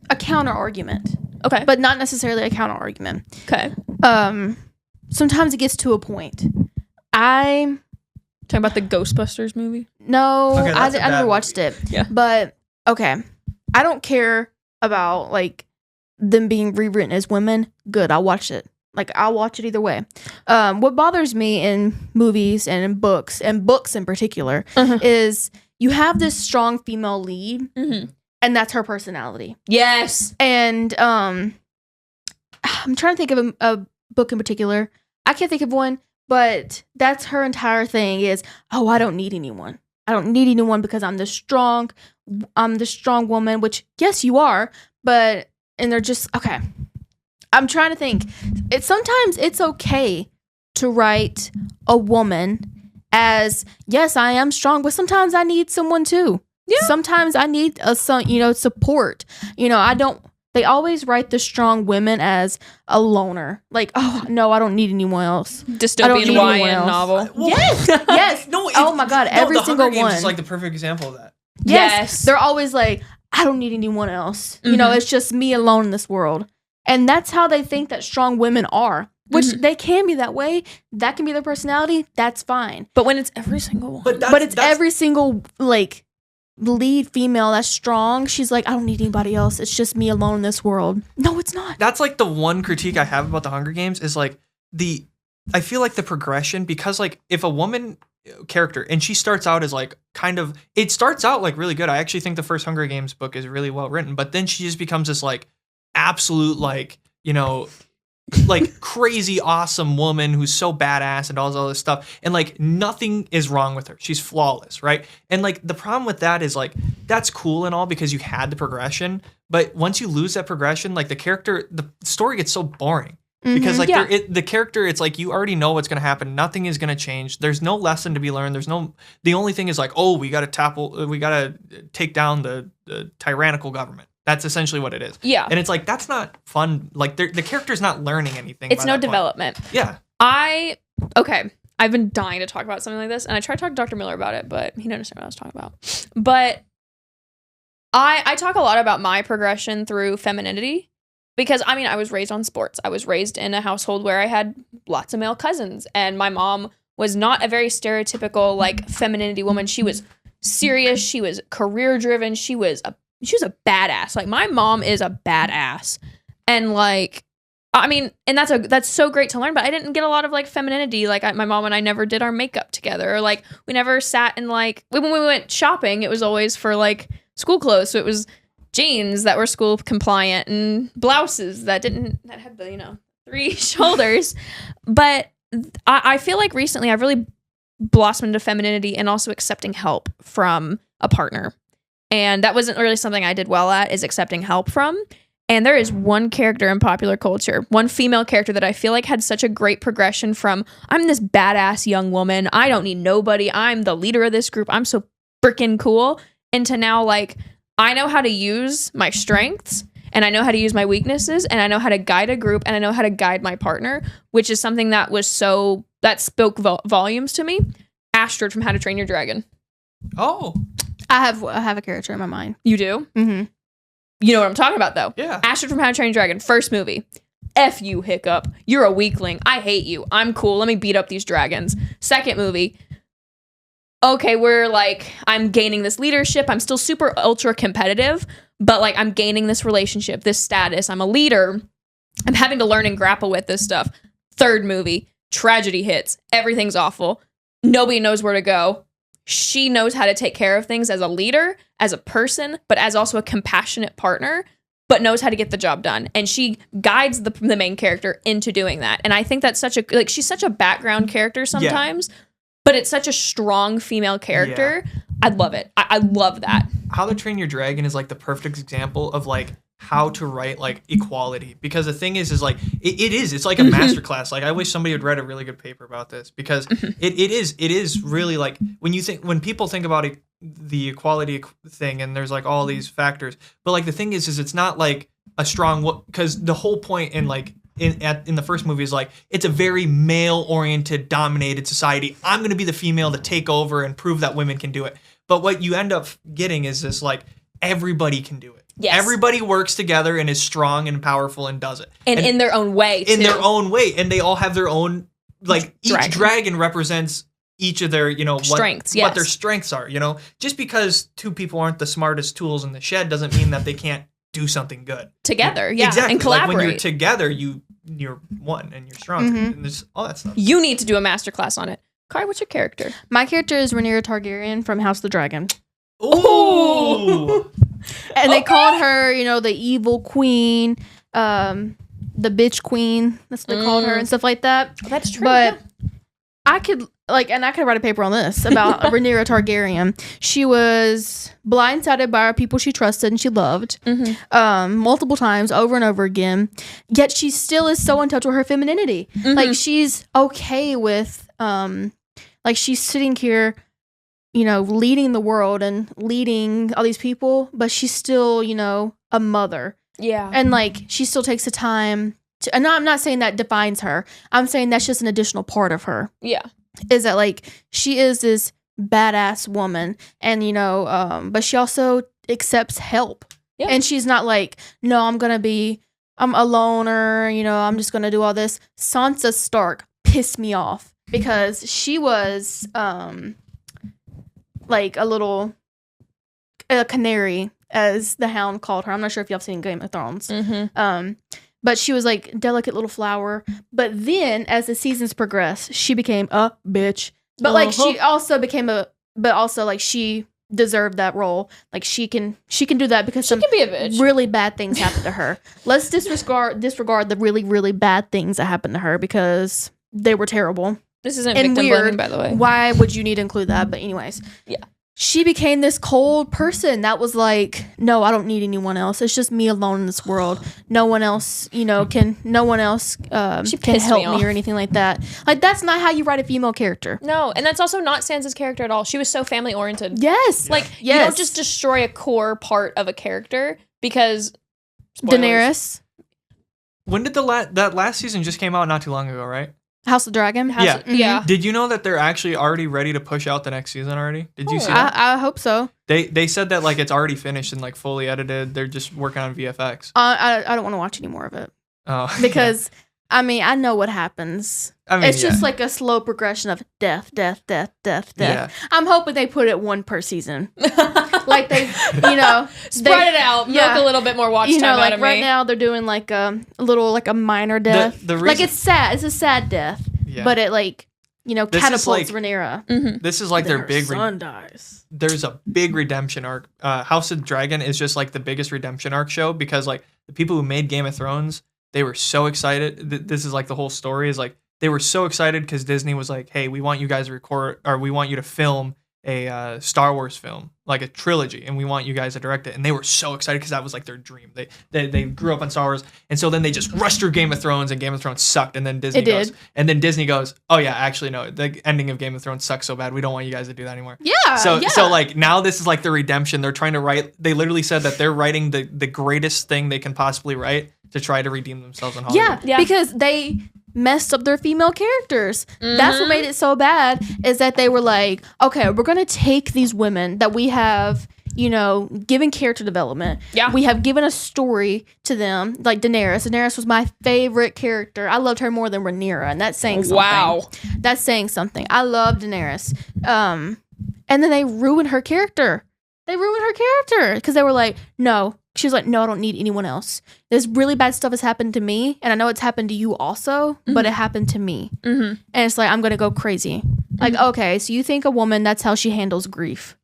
B: a counter argument,
A: Okay.
B: but not necessarily a counter argument.
A: Okay.
B: Sometimes it gets to a point. I
A: Talking about the Ghostbusters movie?
C: Okay,
B: I
C: that's a
B: never
C: bad
B: watched
C: movie.
B: it.
A: Yeah.
B: But okay, I don't care about like them being rewritten as women. Good, I'll watch it. Like I'll watch it either way. What bothers me in movies and in books in particular is you have this strong female lead, and that's her personality.
A: Yes.
B: And I'm trying to think of a book in particular. I can't think of one, but that's her entire thing is, oh, I don't need anyone. I don't need anyone because I'm the strong woman, which yes, you are, but and they're just okay. I'm trying to think. Sometimes it's okay to write a woman as, yes, I am strong, but sometimes I need someone too. Yeah. Sometimes I need support. They always write the strong women as a loner. Like, oh, no, I don't need anyone else.
A: Dystopian YN novel.
B: Yes.
C: No.
B: Oh my God, every
C: the
B: single
C: Hunger Games
B: one.
C: is like the perfect example of that.
B: Yes. They're always like, I don't need anyone else. It's just me alone in this world. And that's how they think that strong women are, which they can be that way. That can be their personality. That's fine.
A: But when it's every single one.
B: But it's every single, like, lead female that's strong. She's like, I don't need anybody else. It's just me alone in this world. No, it's not.
C: That's like the one critique I have about the Hunger Games is like I feel like the progression, because like if a woman character and she starts out as like it starts out like really good. I actually think the first Hunger Games book is really well written, but then she just becomes this like absolute like, like crazy awesome woman who's so badass and all this stuff, and like nothing is wrong with her. She's flawless, right? And like the problem with that is like that's cool and all because you had the progression, but once you lose that progression, like the story gets so boring. Because like the character, it's like you already know what's gonna happen. Nothing is gonna change. There's no lesson to be learned. The only thing is like, oh, we gotta take down the tyrannical government. That's essentially what it is.
A: Yeah.
C: And it's like that's not fun. Like the character's not learning anything.
A: It's no development.
C: Yeah.
A: I've been dying to talk about something like this, and I tried to talk to Dr. Miller about it, but he didn't understand what I was talking about. But I talk a lot about my progression through femininity. Because, I was raised on sports. I was raised in a household where I had lots of male cousins. And my mom was not a very stereotypical, like, femininity woman. She was serious. She was career-driven. She was a badass. Like, my mom is a badass. And, like, and that's so great to learn. But I didn't get a lot of, like, femininity. Like, my mom and I never did our makeup together. Or, like, we never sat and, like, when we went shopping, it was always for, like, school clothes. So it was jeans that were school compliant and blouses that had the 3 shoulders. But I feel like recently I've really blossomed into femininity and also accepting help from a partner, and that wasn't really something I did well at, is accepting help from. And there is one character in popular culture, one female character that I feel like had such a great progression from, I'm this badass young woman, I don't need nobody, I'm the leader of this group, I'm so freaking cool, into now like I know how to use my strengths, and I know how to use my weaknesses, and I know how to guide a group, and I know how to guide my partner, which is something that spoke volumes to me. Astrid from How to Train Your Dragon.
C: Oh.
B: I have a character in my mind.
A: You do?
B: Mm-hmm.
A: You know what I'm talking about, though.
C: Yeah.
A: Astrid from How to Train Your Dragon, first movie. F you, Hiccup. You're a weakling. I hate you. I'm cool. Let me beat up these dragons. Second movie. Okay, I'm gaining this leadership. I'm still super ultra competitive, but like I'm gaining this relationship, this status. I'm a leader. I'm having to learn and grapple with this stuff. Third movie, tragedy hits. Everything's awful. Nobody knows where to go. She knows how to take care of things as a leader, as a person, but as also a compassionate partner. but knows how to get the job done. And she guides the main character into doing that. And I think that's such a, like, she's such a background character sometimes, but it's such a strong female character. Yeah. I love it. I love that.
C: How to Train Your Dragon is like the perfect example of like how to write like equality, because the thing is like it's like a masterclass. Like I wish somebody had read a really good paper about this, because it is really like when people think about it, the equality thing, and there's like all these factors, but like the thing is it's not like a strong, because the whole point in like in the first movie is like it's a very male oriented dominated society. I'm gonna be the female to take over and prove that women can do it. But what you end up getting is this like everybody can do it. Yes. Everybody works together and is strong and powerful and does it. And in their own way, too. In their own way. And they all have their own, like, each dragon represents each of their, strengths, what their strengths are, Just because two people aren't the smartest tools in the shed doesn't mean that they can't do something good.
A: Together,
C: exactly.
A: And collaborate.
C: Like when you're together, you're one and you're stronger. And there's all that stuff.
A: You need to do a masterclass on it. Kai, what's your character?
B: My character is Rhaenyra Targaryen from House of the Dragon.
C: Ooh!
B: And they called her, the evil queen, the bitch queen. That's what they called her and stuff like that.
A: That's true.
B: But I could write a paper on this about Rhaenyra Targaryen. She was blindsided by our people she trusted and she loved multiple times, over and over again. Yet she still is so in touch with her femininity. Like she's okay with, like she's sitting here, leading the world and leading all these people, but she's still, a mother.
A: Yeah.
B: And like she still takes the time to, and I'm not saying that defines her. I'm saying that's just an additional part of her.
A: Yeah.
B: Is that like she is this badass woman, and but she also accepts help. Yeah. And she's not like, no, I'm a loner, I'm just gonna do all this. Sansa Stark pissed me off because she was like a canary, as the Hound called her. I'm not sure if y'all have seen Game of Thrones. But she was like delicate little flower. But then as the seasons progressed, she became a bitch. But like she also she deserved that role. Like she can do that because
A: she can be a bitch.
B: Really bad things happened to her. Let's disregard the really, really bad things that happened to her because they were terrible.
A: This isn't victim blaming, by the way.
B: Why would you need to include that? But anyways.
A: Yeah.
B: She became this cold person that was like, no, I don't need anyone else. It's just me alone in this world. No one else, can help me or anything like that. Like, that's not how you write a female character.
A: No, and that's also not Sansa's character at all. She was so family oriented.
B: Yes.
A: Like, you don't just destroy a core part of a character because...
B: Spoilers. Daenerys.
C: When did that last season just came out not too long ago, right?
B: House of Dragon?
A: Yeah.
C: Did you know that they're actually already ready to push out the next season already? Did you see that?
B: I hope so.
C: They said that like it's already finished and like fully edited. They're just working on VFX.
B: I don't want to watch any more of it. Oh. Because I know what happens. It's just like a slow progression of death. Yeah. I'm hoping they put it one per season. Like they,
A: spread it out, milk a little bit more watch time out of me.
B: Right now they're doing like a little like a minor death. The reason, like it's sad. It's a sad death, but it catapults Rhaenyra.
C: This is like their big
B: son dies.
C: There's a big redemption arc. House of Dragon is just like the biggest redemption arc show because like the people who made Game of Thrones, they were so excited. This is like the whole story is like they were so excited because Disney was like, hey, we want you guys to record, or we want you to film a Star Wars film, like a trilogy, and we want you guys to direct it. And they were so excited because that was like their dream. They grew up on Star Wars, and so then they just rushed through Game of Thrones, and Game of Thrones sucked. And then Disney goes, oh yeah, actually no, the ending of Game of Thrones sucks so bad, we don't want you guys to do that anymore.
B: Yeah.
C: So like now this is like the redemption. They're trying to write. They literally said that they're writing the greatest thing they can possibly write to try to redeem themselves in Hollywood.
B: Yeah, because they messed up their female characters. That's what made it so bad, is that they were like, okay, we're gonna take these women that we have, given character development.
A: Yeah.
B: We have given a story to them, like Daenerys. Daenerys was my favorite character. I loved her more than Rhaenyra, and that's saying something.
A: Wow.
B: That's saying something. I love Daenerys. And then they ruined her character. Because they were like, no. She was like, no, I don't need anyone else. This really bad stuff has happened to me, and I know it's happened to you also, but it happened to me. And it's like, I'm going to go crazy. Like, okay, so you think a woman, that's how she handles grief.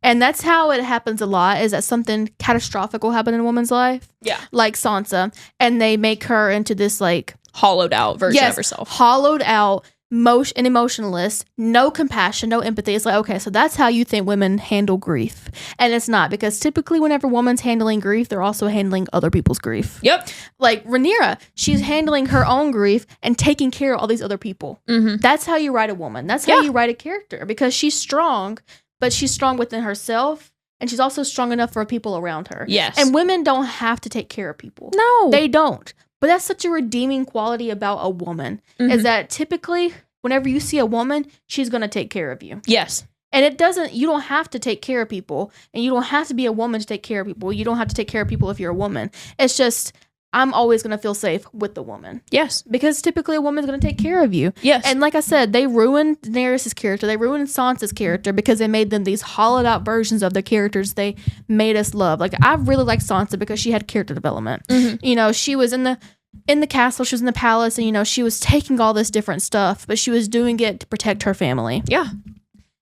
B: And that's how it happens a lot, is that something catastrophic will happen in a woman's life.
A: Yeah.
B: Like Sansa. And they make her into this like
A: Hollowed out version of herself.
B: Hollowed out, and emotionless, no compassion, no empathy. It's like, okay, so that's how you think women handle grief. And it's not, because typically whenever a woman's handling grief, they're also handling other people's grief.
A: Yep.
B: Like Rhaenyra, she's handling her own grief and taking care of all these other people.
A: Mm-hmm.
B: That's how you write a woman. That's how you write a character, because she's strong, but she's strong within herself, and she's also strong enough for people around her.
A: Yes.
B: And women don't have to take care of people.
A: No.
B: They don't. But that's such a redeeming quality about a woman, is that typically whenever you see a woman, she's going to take care of you.
A: Yes.
B: And you don't have to take care of people, and you don't have to be a woman to take care of people. You don't have to take care of people if you're a woman. It's just, I'm always going to feel safe with the woman.
A: Yes.
B: Because typically a woman's going to take care of you.
A: Yes.
B: And like I said, they ruined Daenerys' character. They ruined Sansa's character because they made them these hollowed out versions of the characters they made us love. Like, I really like Sansa because she had character development. You know, she was in the castle, she was in the palace, and, you know, she was taking all this different stuff, but she was doing it to protect her family.
A: Yeah.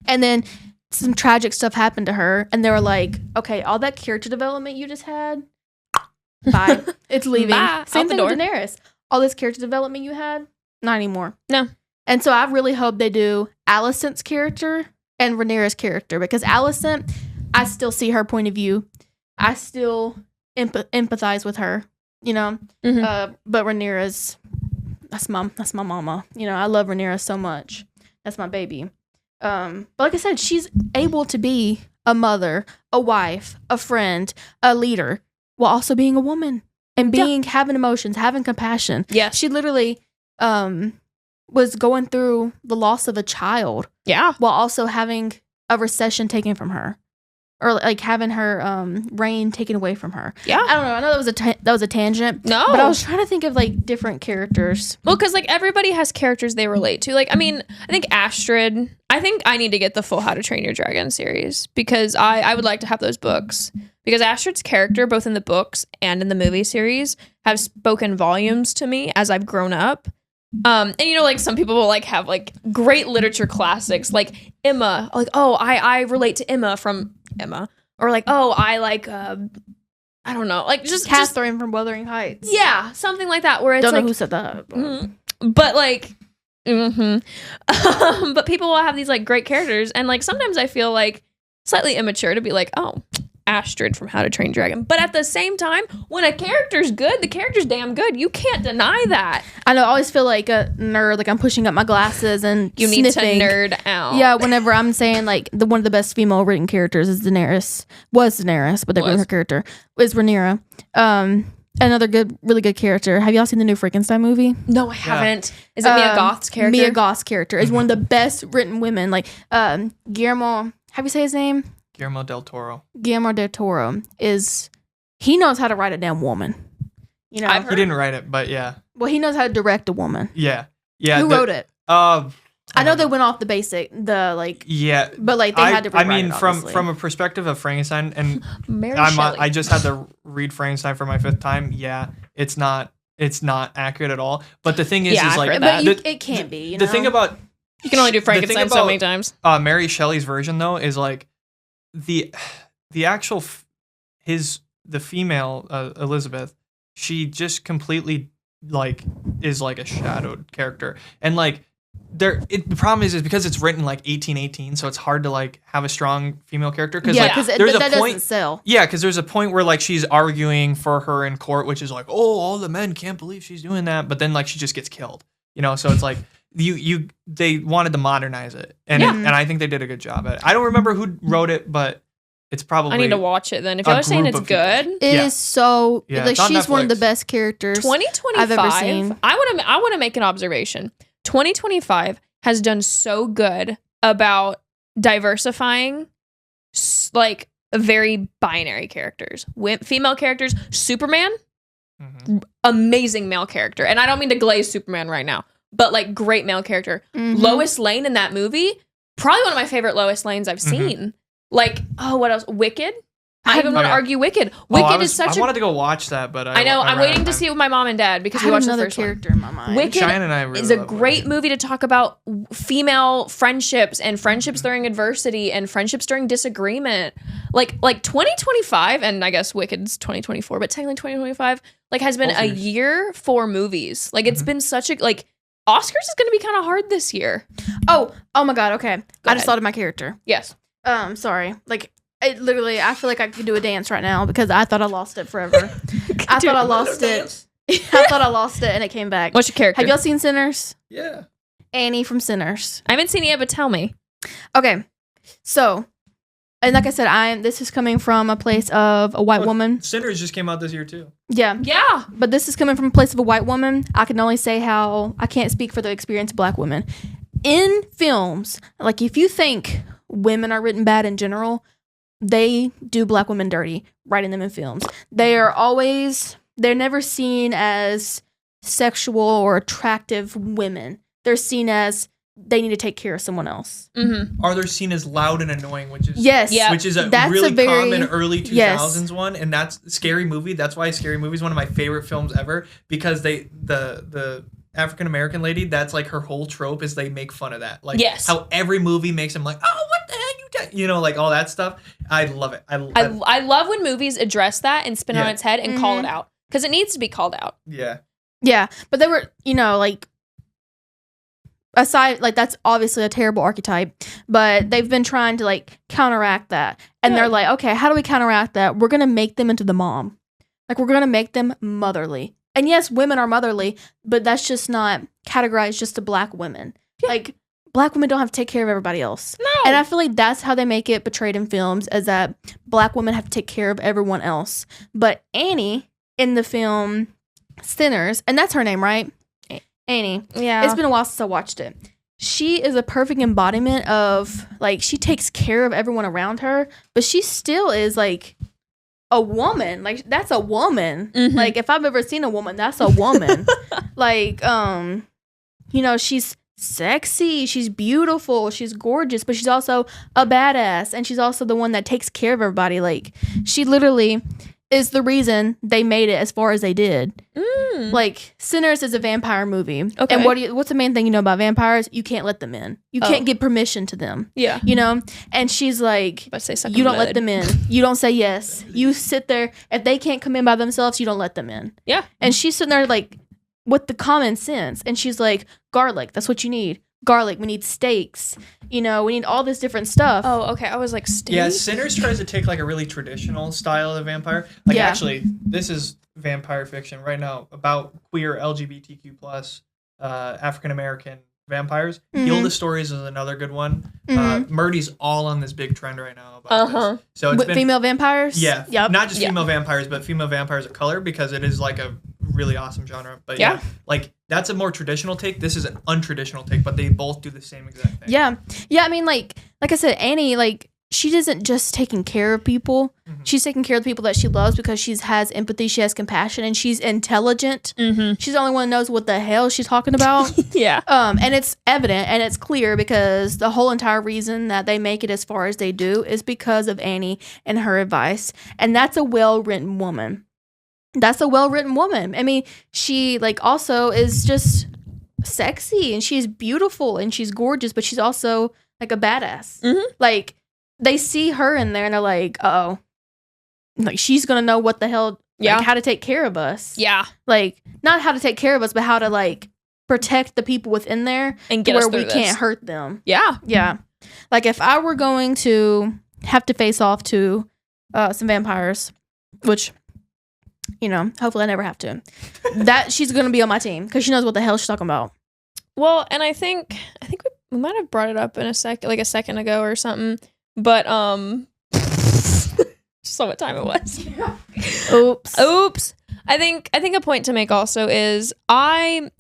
B: And then some tragic stuff happened to her, and they were like, okay, all that character development you just had, bye. It's leaving.
A: Bye.
B: Same
A: Out the
B: thing with
A: door.
B: Daenerys. All this character development you had, not anymore.
A: No.
B: And so I really hope they do Alicent's character and Rhaenyra's character, because Alicent, I still see her point of view. I still empathize with her, you know. But Rhaenyra's, that's my mama. You know, I love Rhaenyra so much. That's my baby. But like I said, she's able to be a mother, a wife, a friend, a leader, while also being a woman and having emotions, having compassion.
A: Yes.
B: She literally was going through the loss of a child.
A: Yeah.
B: While also having a recession taken from her, or like having her reign taken away from her.
A: Yeah.
B: I don't know. I know that was a tangent.
A: No.
B: But I was trying to think of like different characters.
A: Well, because like everybody has characters they relate to. Like, I mean, I think Astrid. I think I need to get the full How to Train Your Dragon series, because I would like to have those books, because Astrid's character, both in the books and in the movie series, have spoken volumes to me as I've grown up. And you know, like some people will like have like great literature classics, like Emma. Like, oh, I relate to Emma from Emma, or like, oh, I like I don't know, like just
B: Catherine from Wuthering Heights.
A: yeah, something like that. Where it's
B: Don't know
A: like,
B: who said that.
A: but like, but people will have these like great characters, and like sometimes I feel like slightly immature to be like, oh, Astrid from How to Train Your Dragon. But at the same time, when a character's good, the character's damn good. You can't deny that.
B: I know. I always feel like a nerd, like I'm pushing up my glasses and
A: You need
B: sniffing.
A: to nerd out.
B: Yeah, whenever I'm saying like one of the best female written characters is Daenerys, but they ruined her character, is Rhaenyra. Another really good character. Have y'all seen the new Frankenstein movie?
A: No, I haven't. Is it Mia Goth's character?
B: Mia Goth's character is one of the best written women. Like Guillermo, have you say his name?
C: Guillermo del Toro.
B: Guillermo del Toro he knows how to write a damn woman. You know,
C: He didn't write it, but yeah.
B: Well, he knows how to direct a woman.
C: Yeah.
B: Who wrote it?
C: I
B: know they went off the basic,
C: Yeah,
B: but like they had to rewrite
C: I mean,
B: it,
C: from a perspective of Frankenstein, and
A: Mary Shelley.
C: I just had to read Frankenstein for my 5th time. Yeah, it's not accurate at all. But the thing is,
A: Yeah,
C: is
A: I've
C: like
A: heard that.
B: But it can't be. You know?
C: the thing about
A: You can only do Frankenstein so many times.
C: Mary Shelley's version though is like the actual the female Elizabeth, she just completely like is like a shadowed character, and like the problem is because it's written like 1818, so it's hard to like have a strong female character, because there's a point
B: doesn't sell.
C: Yeah, because there's a point where like she's arguing for her in court, which is like, oh, all the men can't believe she's doing that, but then like she just gets killed, you know. So it's like they wanted to modernize it, and and I think they did a good job at it. I don't remember who wrote it, but it's probably
A: I need to watch it then. If y'all are saying it's good,
B: it is so like she's one of the
C: Netflix.
B: best characters
A: 2025
B: I've ever seen.
A: I want to make an observation. 2025 has done so good about diversifying like very binary characters, female characters. Superman, amazing male character, and I don't mean to glaze Superman right now, but like great male character. Lois Lane in that movie, probably one of my favorite Lois Lanes I've seen. Like, oh, what else? Wicked. I even want to argue Wicked. Wicked is such
C: I wanted to go watch that, but
A: I know. I'm waiting to see it with my mom and dad because we watched the first
B: character
A: one.
B: in my mind.
A: Wicked
C: Cheyenne and I really
A: is a
C: love
A: great
C: Wicked.
A: movie to talk about female friendships and friendships during adversity and friendships during disagreement. Like 2025, and I guess Wicked's 2024, but technically 2025 like has been a year for movies. Like it's been such a like Oscars is going to be kind of hard this year.
B: Oh my god. Okay, I just
A: ahead.
B: thought of my character.
A: Yes.
B: Sorry. Like, I feel like I could do a dance right now because I thought I lost it forever. I thought I lost it. I thought I lost it and it came back.
A: What's your character?
B: Have y'all seen Sinners?
C: Yeah.
B: Annie from Sinners.
A: I haven't seen it yet, but tell me.
B: Okay, so, and like I said, this is coming from a place of a white woman.
C: Sinners just came out this year too.
B: Yeah.
A: Yeah.
B: But this is coming from a place of a white woman. I can only say how I can't speak for the experience of black women. In films, like if you think women are written bad in general, they do black women dirty writing them in films. They're never seen as sexual or attractive women. They're seen as they need to take care of someone else.
A: Mm-hmm.
C: Are they seen as loud and annoying, which is which is a
B: that's
C: really
B: a very,
C: common early 2000s one, and that's Scary Movie. That's why Scary Movie is one of my favorite films ever because the African American lady, that's like her whole trope is they make fun of that. Like how every movie makes them like, oh, what the heck you like all that stuff. I love it.
A: I love when movies address that and spin it on its head and call it out because it needs to be called out.
C: Yeah.
B: Yeah, but they were, like aside, like that's obviously a terrible archetype, but they've been trying to like counteract that. And they're like, okay, how do we counteract that? We're going to make them into the mom. Like we're going to make them motherly. And yes, women are motherly, but that's just not categorized just to black women. Yeah. Like black women don't have to take care of everybody else.
A: No.
B: And I feel like that's how they make it portrayed in films, is that black women have to take care of everyone else. But Annie in the film Sinners, and that's her name, right? Annie.
A: Yeah.
B: It's been a while since I watched it. She is a perfect embodiment of like she takes care of everyone around her, but she still is like a woman. Like that's a woman.
A: Mm-hmm.
B: Like if I've ever seen a woman, that's a woman. Like she's sexy, she's beautiful, she's gorgeous, but she's also a badass, and she's also the one that takes care of everybody. Like she literally is the reason they made it as far as they did. Like Sinners is a vampire movie.
A: Okay.
B: And what's the main thing you know about vampires? You can't let them in. You can't give permission to them.
A: Yeah.
B: And she's like,
A: say
B: you don't let them in. You don't say yes. You sit there. If they can't come in by themselves, you don't let them in.
A: Yeah.
B: And she's sitting there like with the common sense. And she's like, garlic, that's what you need. Garlic, we need steaks. We need all this different stuff.
A: Oh, okay. I was like, steak?
C: Yeah, Sinners tries to take like a really traditional style of vampire. Like actually, this is vampire fiction right now about queer LGBTQ plus African American vampires. Heal the Stories is another good one. Murdy's all on this big trend right now about this. So it's been
B: female vampires?
C: Yeah.
B: Yep.
C: Not just female vampires, but female vampires of color, because it is like a really awesome genre. But yeah, like that's a more traditional take. This is an untraditional take, but they both do the same exact thing.
B: Yeah. Yeah, I mean like I said, Annie, like she isn't just taking care of people. She's taking care of the people that she loves because she has empathy, she has compassion, and she's intelligent. She's the only one who knows what the hell she's talking about.
A: Yeah.
B: And it's evident and it's clear because the whole entire reason that they make it as far as they do is because of Annie and her advice. And that's a well-written woman. I mean, she like also is just sexy and she's beautiful and she's gorgeous, but she's also like a badass. Like they see her in there and they're like, oh, like she's gonna know what the hell, like how to take care of us.
A: Yeah.
B: Like not how to take care of us, but how to like protect the people within there
A: and get
B: where
A: us through
B: we
A: this.
B: can't hurt them.
A: Yeah.
B: Yeah. Like if I were going to have to face off to some vampires, which hopefully I never have to, that she's gonna be on my team because she knows what the hell she's talking about.
A: Well, and I think we might have brought it up in a second ago or something, but just saw what time it was. Oops. I think a point to make also is I've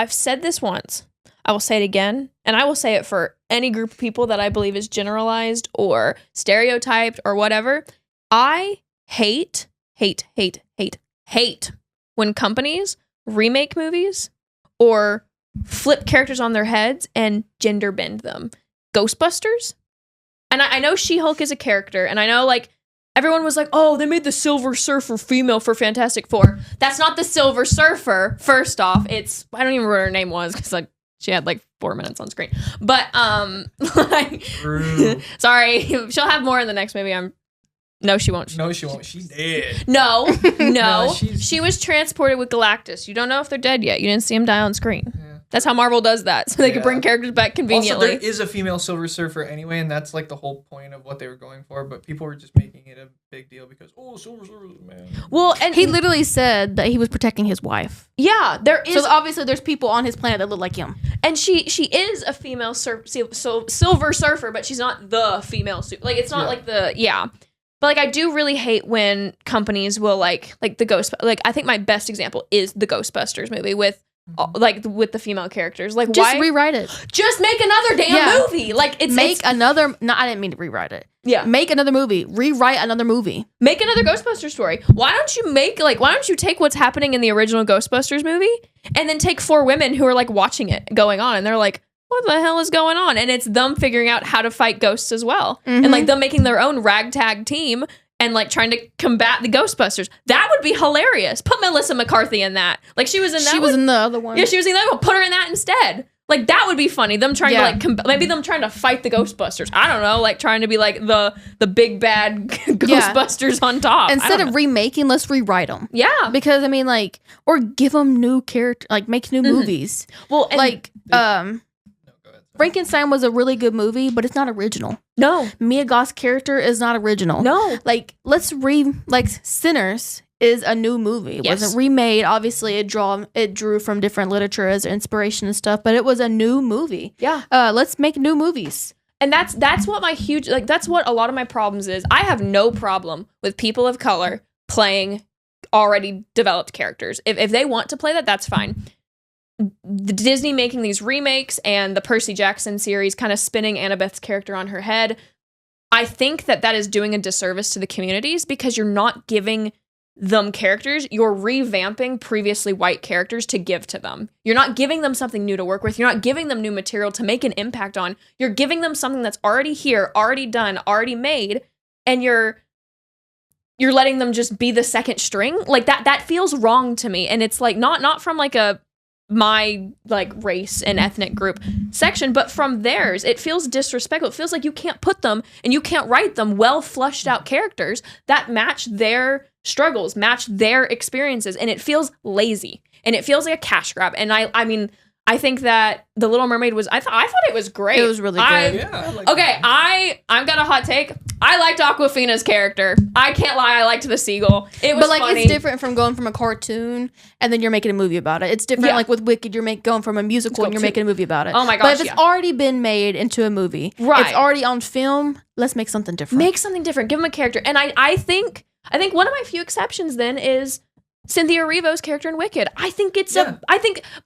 A: said this once. I will say it again, and I will say it for any group of people that I believe is generalized or stereotyped or whatever. I hate when companies remake movies or flip characters on their heads and gender bend them. Ghostbusters? And I know She-Hulk is a character, and I know like everyone was like, oh, they made the Silver Surfer female for Fantastic Four. That's not the Silver Surfer. First off, it's, I don't even remember what her name was because like she had like 4 minutes on screen. But like, sorry, she'll have more in the next movie. No, she won't.
C: No, she won't. She's dead.
A: No.
C: No,
A: she was transported with Galactus. You don't know if they're dead yet. You didn't see him die on screen.
C: Yeah.
A: That's how Marvel does that, so they can bring characters back conveniently.
C: Also, there is a female Silver Surfer anyway, and that's like the whole point of what they were going for. But people were just making it a big deal because Silver Surfer, man.
A: Well, and
B: He literally said that he was protecting his wife.
A: yeah, there is.
B: So obviously, there's people on his planet that look like him.
A: And she is a female Silver Surfer, but she's not the female like it's not like the But like I do really hate when companies will like the Ghost, like I think my best example is the Ghostbusters movie with the female characters. Like
B: Just
A: why
B: rewrite it.
A: just make another damn movie? Like it's
B: another. No, I didn't mean to rewrite it.
A: yeah.
B: Make another movie. Rewrite another movie.
A: Make another Ghostbusters story. Why don't you take what's happening in the original Ghostbusters movie and then take 4 women who are like watching it going on and they're like, what the hell is going on? And it's them figuring out how to fight ghosts as well. And like them making their own ragtag team and like trying to combat the Ghostbusters. That would be hilarious. Put Melissa McCarthy in that. Like she was in that
B: She was in the other one.
A: Yeah, she was in that one. Put her in that instead. Like that would be funny. Them trying to like maybe them trying to fight the Ghostbusters. I don't know, like trying to be like the big bad Ghostbusters on top.
B: Instead of remaking, let's rewrite them.
A: Yeah,
B: Because I mean, like, or give them new character, like make new movies.
A: well, and
B: Like, Frankenstein was a really good movie, but it's not original.
A: no,
B: Mia Goth's character is not original.
A: no.
B: Like, Sinners is a new movie. It wasn't remade. Obviously, it drew from different literature as inspiration and stuff, but it was a new movie.
A: Yeah.
B: Let's make new movies.
A: And that's what my huge, like, that's what a lot of my problems is. I have no problem with people of color playing already developed characters. If they want to play that, that's fine. The Disney making these remakes and the Percy Jackson series kind of spinning Annabeth's character on her head, I think that is doing a disservice to the communities because you're not giving them characters, you're revamping previously white characters to give to them. You're not giving them something new to work with. You're not giving them new material to make an impact on. You're giving them something that's already here, already done, already made, and you're letting them just be the second string. Like that feels wrong to me. And it's like not from like my like race and ethnic group section, but from theirs. It feels disrespectful. It feels like you can't put them and you can't write them well flushed out characters that match their struggles, match their experiences, and it feels lazy and it feels like a cash grab. And I mean I think that The Little Mermaid was I thought it was great.
B: It was really good.
A: I've got a hot take. I liked Awkwafina's character. I can't lie, I liked the seagull. It was
B: But like
A: funny.
B: it's different from going from a cartoon and then you're making a movie about it. It's different like with Wicked, you're going from a musical and you're making a movie about it.
A: Oh my gosh.
B: But if it's already been made into a movie,
A: Right.
B: it's already on film, let's make something different.
A: Make something different. Give them a character. And I think one of my few exceptions then is Cynthia Erivo's character in Wicked. I think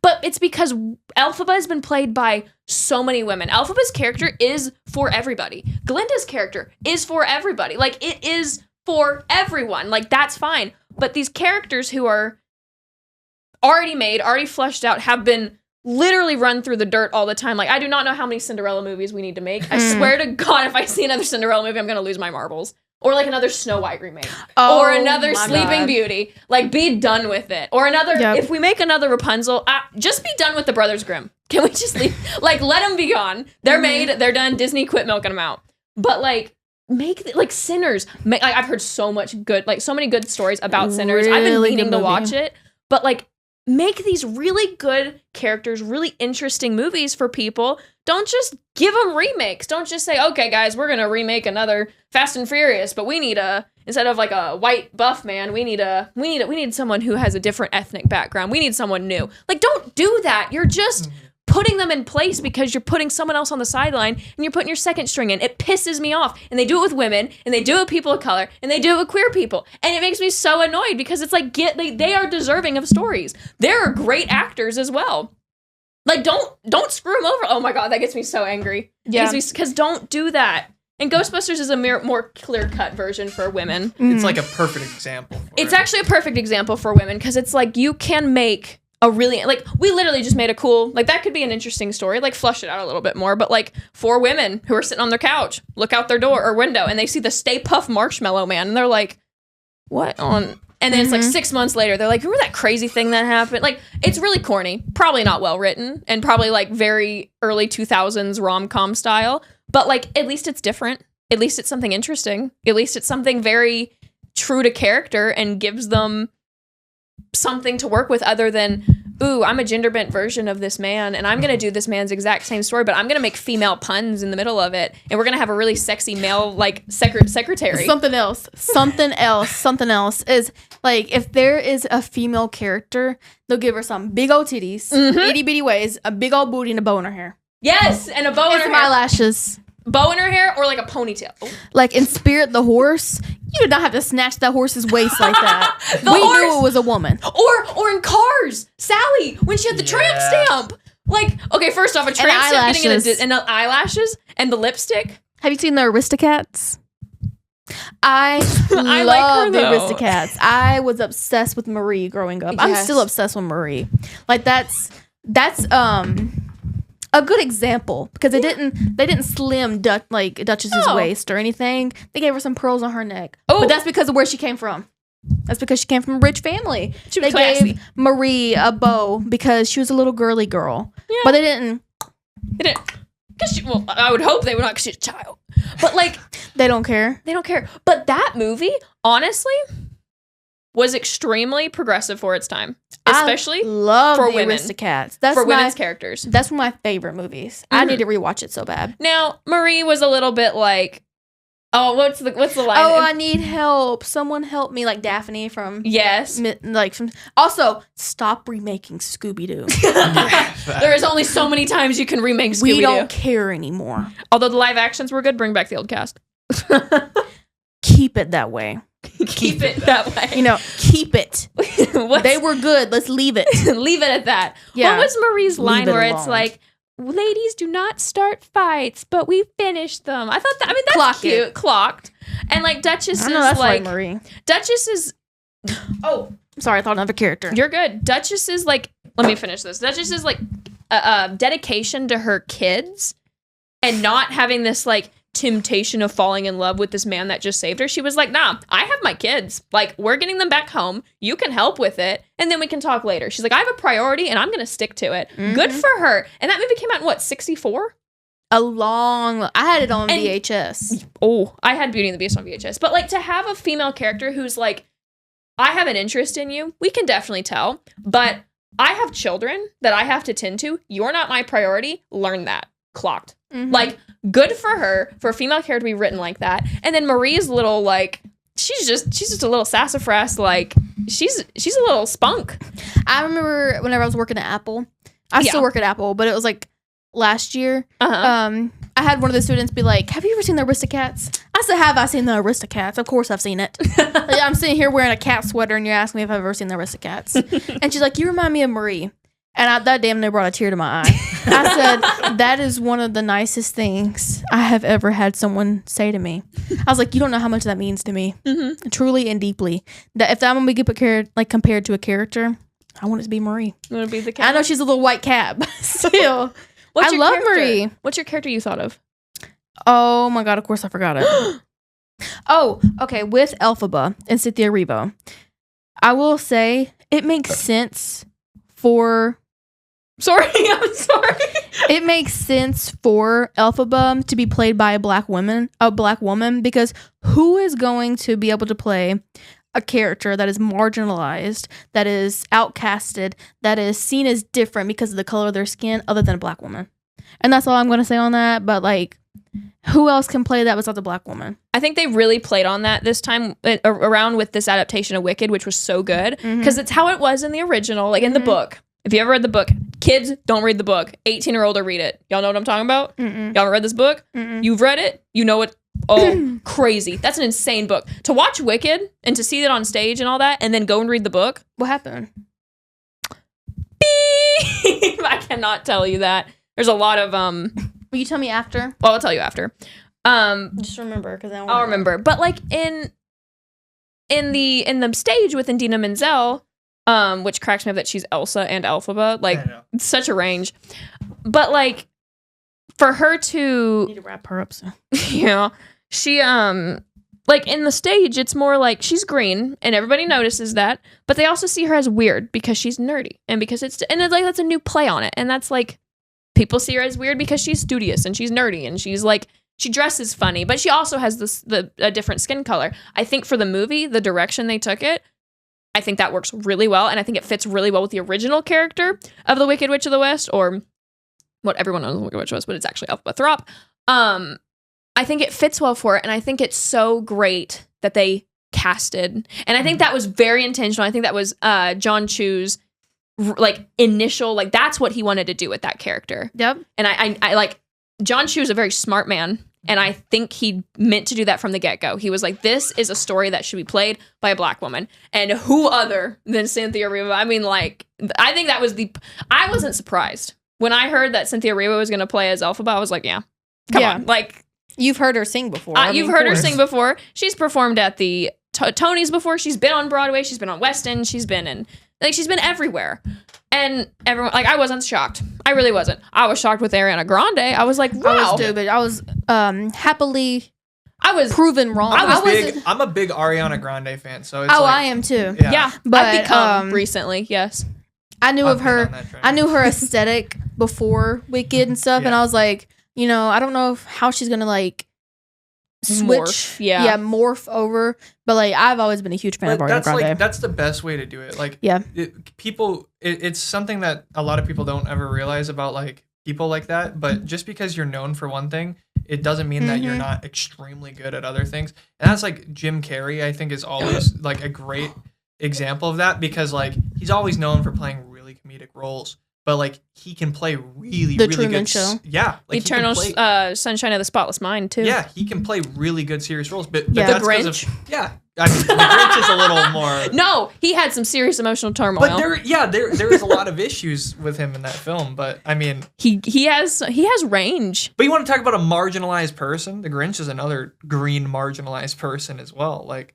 A: but it's because Elphaba has been played by so many women. Elphaba's character is for everybody. Glinda's character is for everybody. Like, it is for everyone. Like, that's fine. But these characters who are already made, already fleshed out, have been literally run through the dirt all the time. Like, I do not know how many Cinderella movies we need to make. I swear to God, if I see another Cinderella movie, I'm going to lose my marbles. Or like another Snow White remake. Or another Sleeping Beauty. Like, be done with it. Or another, if we make another Rapunzel, just be done with the Brothers Grimm. Can we just leave? Like, let them be gone. They're made, they're done. Disney quit milking them out. But like, make, like, Sinners. I've heard so many good stories about Sinners. I've been meaning to watch it. But like, make these really good characters, really interesting movies for people. Don't just give them remakes. Don't just say, okay, guys, we're going to remake another Fast and Furious, but we need instead of like a white buff man, we need someone who has a different ethnic background. We need someone new. Like, don't do that. You're just putting them in place because you're putting someone else on the sideline and you're putting your second string in. It pisses me off. And they do it with women, and they do it with people of color, and they do it with queer people. And it makes me so annoyed because it's like, they are deserving of stories. There are great actors as well. Like, don't screw them over. Oh my God, that gets me so angry. Yeah. Because don't do that. And Ghostbusters is a more clear-cut version for women.
C: It's like a perfect example.
A: It's actually a perfect example for women because it's like you can make a really, like, we literally just made a cool, like, that could be an interesting story, like, flush it out a little bit more, but, like, 4 women who are sitting on their couch, look out their door or window, and they see the Stay Puft Marshmallow Man, and they're like, what on... And then it's like 6 months later, they're like, remember that crazy thing that happened? Like, it's really corny, probably not well written, and probably, like, very early 2000s rom-com style, but, like, at least it's different. At least it's something interesting. At least it's something very true to character and gives them something to work with other than, ooh, I'm a gender bent version of this man and I'm going to do this man's exact same story, but I'm going to make female puns in the middle of it. And we're going to have a really sexy male, like, secretary.
B: Something else is, like, if there is a female character, they'll give her some big old titties, itty bitty ways, a big old booty, and a bow in her hair.
A: Yes, and a bow in her
B: some
A: hair.
B: Eyelashes.
A: Bow in her hair or like a ponytail.
B: Like in Spirit the Horse, you did not have to snatch that horse's waist like that. We knew it was a woman.
A: Or in Cars, Sally, when she had the tramp stamp. Like, okay, first off, a tramp stamp getting and the eyelashes and the lipstick.
B: Have you seen the Aristocats? I
A: I
B: love
A: like her,
B: the
A: though.
B: Aristocats. I was obsessed with Marie growing up. I'm still obsessed with Marie. Like that's a good example because they didn't slim Duchess's waist or anything. They gave her some pearls on her neck.
A: Oh.
B: But that's because of where she came from. That's because she came from a rich family.
A: She was
B: they
A: classy.
B: gave Marie a bow because she was a little girly girl.
A: Yeah.
B: But they didn't.
A: Because well, I would hope they would not because she's a child. But like,
B: they don't care.
A: They don't care. But that movie, honestly, was extremely progressive for its time, especially
B: for
A: the
B: women. Aristocats. That's
A: for women's characters.
B: That's one of my favorite movies. I need to rewatch it so bad.
A: Now, Marie was a little bit like, oh, what's the line?
B: Oh, I need help. Someone help me, like Daphne from from. Also, stop remaking Scooby Doo.
A: There is only so many times you can remake Scooby Doo.
B: We don't care anymore.
A: Although the live actions were good, bring back the old cast.
B: Keep it that way.
A: Keep it that way.
B: You know, keep it. They were good. Let's leave it.
A: Leave it at that.
B: Yeah.
A: What was Marie's line where
B: alone.
A: it's like, ladies do not start fights, but we finish them? I thought that, I mean, that's
B: Clock
A: cute.
B: it.
A: Clocked. And like Duchess
B: I know,
A: is
B: that's
A: like,
B: Marie.
A: Duchess is,
B: oh, I'm sorry. I thought another character.
A: you're good. Duchess is like, let me finish this. Duchess is like a dedication to her kids and not having this like temptation of falling in love with this man that just saved her. She was like, nah, I have my kids. Like, we're getting them back home. You can help with it. And then we can talk later. She's like, I have a priority and I'm going to stick to it. Good for her. And that movie came out in what, 64?
B: I had it on VHS.
A: Oh, I had Beauty and the Beast on VHS. But like to have a female character who's like, I have an interest in you. We can definitely tell. But I have children that I have to tend to. You're not my priority. Learn that. Clocked. Like, good for her, for a female character to be written like that. And then Marie's little, like, she's just a little sassafras, like, she's a little spunk.
B: I remember whenever I was working at Apple. I still work at Apple, but it was like last year. I had one of the students be like, have you ever seen the Aristocats? I said, have I seen the Aristocats? Of course I've seen it. Like, I'm sitting here wearing a cat sweater and you're asking me if I've ever seen the Aristocats. And she's like, you remind me of Marie. And that damn near brought a tear to my eye. I said, that is one of the nicest things I have ever had someone say to me. I was like, you don't know how much that means to me. Truly and deeply. That if I'm going to be compared to a character, I want it to be Marie.
A: You want to be the cat?
B: I know she's a little white cat, but still. I love Marie.
A: What's your character you thought of?
B: Oh my God, of course I forgot it. Oh, okay. With Elphaba and Cynthia Erivo, I will say it makes sense for...
A: I'm sorry.
B: It makes sense for Elphaba to be played by a black woman, because who is going to be able to play a character that is marginalized, that is outcasted, that is seen as different because of the color of their skin, other than a black woman? And that's all I'm going to say on that. But like, who else can play that besides a black woman?
A: I think they really played on that this time around with this adaptation of Wicked, which was so good because it's how it was in the original, like in the book. If you ever read the book, kids, don't read the book. 18 or older, read it. Y'all know what I'm talking about? Y'all ever read this book? You've read it? You know it? Oh, crazy. That's an insane book. To watch Wicked and to see it on stage and all that, and then go and read the book.
B: What happened?
A: Beep! I cannot tell you that. There's a lot of...
B: Will you tell me after?
A: Well, I'll tell you after.
B: Just remember, because
A: I'll remember. But like in the stage with Indina Menzel, which cracks me up that she's Elsa and Elphaba. Like,
C: I know.
A: it's such a range. But like, for her to,
B: Need to wrap her up soon.
A: she like in the stage, it's more like she's green and everybody notices that, but they also see her as weird because she's nerdy and because it's like that's a new play on it, and that's like people see her as weird because she's studious and she's nerdy and she's like she dresses funny, but she also has a different skin color. I think for the movie, the direction they took it, I think that works really well, and I think it fits really well with the original character of the Wicked Witch of the West, or what everyone knows the Wicked Witch was, but it's actually Elphaba Throp. I think it fits well for it, and I think it's so great that they casted. And I think that was very intentional. I think that was John Chu's like initial, like that's what he wanted to do with that character.
B: Yep.
A: And I like John Chu is a very smart man, and I think he meant to do that from the get-go. He was like, this is a story that should be played by a Black woman, and who other than Cynthia Erivo? I mean, like, I think that was I wasn't surprised when I heard that Cynthia Erivo was going to play as Elphaba. I was like, yeah, come on, like.
B: You've heard her sing before.
A: You've heard her sing before. She's performed at the Tonys before. She's been on Broadway. She's been on West End. She's been everywhere. And everyone, like, I wasn't shocked. I really wasn't. I was shocked with Ariana Grande. I was like, wow.
B: I was stupid. I was happily
A: I was
B: proven wrong.
C: I'm a big Ariana Grande fan, so it's
B: I am too.
A: Yeah,
B: but
A: I've become recently, yes.
B: I knew of her. I knew her aesthetic before Wicked and stuff, and I was like, you know, I don't know how she's gonna like switch, morph over. But like, I've always been a huge fan of Ariana Grande.
C: Like, that's the best way to do it. Like, it's something that a lot of people don't ever realize about like people like that. But just because you're known for one thing, it doesn't mean that you're not extremely good at other things. And that's like Jim Carrey, I think, is always like a great example of that, because like he's always known for playing really comedic roles. But like he can play really
B: Truman
C: good.
B: Show.
C: Yeah, like
A: Eternal Sunshine of the Spotless Mind too.
C: Yeah, he can play really good serious roles. But
A: The
C: that's
A: Grinch.
C: I mean, the Grinch is a little more.
A: No, he had some serious emotional turmoil.
C: But there is a lot of issues with him in that film. But I mean,
A: he has range.
C: But you want to talk about a marginalized person? The Grinch is another green marginalized person as well. Like,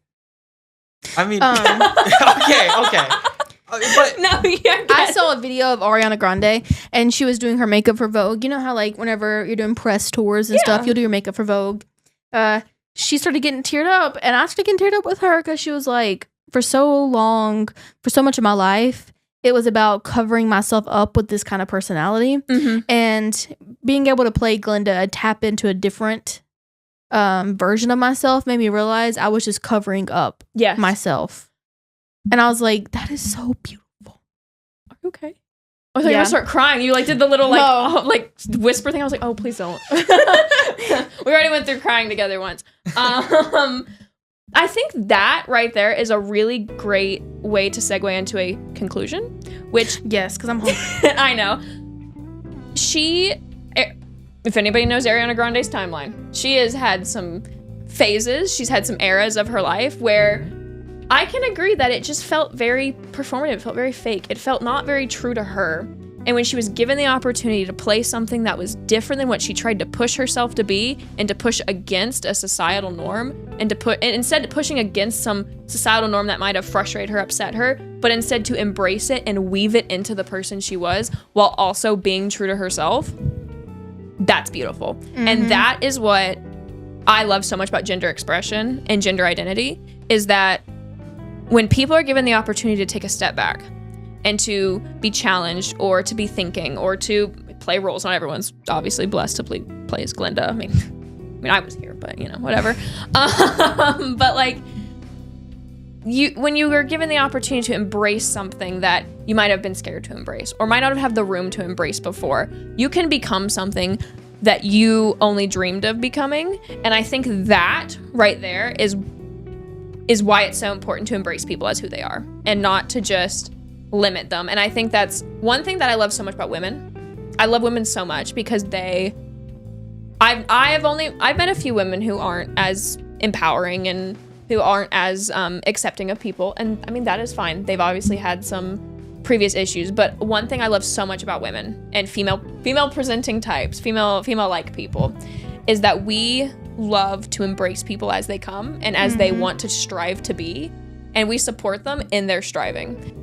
C: I mean, okay. But
A: no,
B: I saw a video of Ariana Grande, and she was doing her makeup for Vogue. You know how like whenever you're doing press tours and stuff, you'll do your makeup for Vogue. She started getting teared up, and I started getting teared up with her because she was like, for so long, for so much of my life, it was about covering myself up with this kind of personality, and being able to play Glinda and tap into a different version of myself made me realize I was just covering up myself. And I was like, that is so beautiful.
A: Are you okay? I was like, I'm gonna start crying. You like did the little like whisper thing. I was like, oh, please don't. We already went through crying together once. I think that right there is a really great way to segue into a conclusion, which
B: yes, because I'm hungry.
A: I know. If anybody knows Ariana Grande's timeline, she has had some phases. She's had some eras of her life where I can agree that it just felt very performative. It felt very fake. It felt not very true to her. And when she was given the opportunity to play something that was different than what she tried to push herself to be, and to push against a societal norm, and instead pushing against some societal norm that might have frustrated her, upset her, but instead to embrace it and weave it into the person she was while also being true to herself, that's beautiful. And that is what I love so much about gender expression and gender identity, is that when people are given the opportunity to take a step back and to be challenged, or to be thinking, or to play roles, not everyone's obviously blessed to play as Glinda. I mean, I was here, but you know, whatever. But like, when you were given the opportunity to embrace something that you might have been scared to embrace, or might not have had the room to embrace before, you can become something that you only dreamed of becoming. And I think that right there is why it's so important to embrace people as who they are and not to just limit them. And I think that's one thing that I love so much about women. I love women so much because I've met a few women who aren't as empowering and who aren't as accepting of people. And I mean, that is fine. They've obviously had some previous issues. But one thing I love so much about women and female presenting types, female like people, is that we love to embrace people as they come and as they want to strive to be, and we support them in their striving.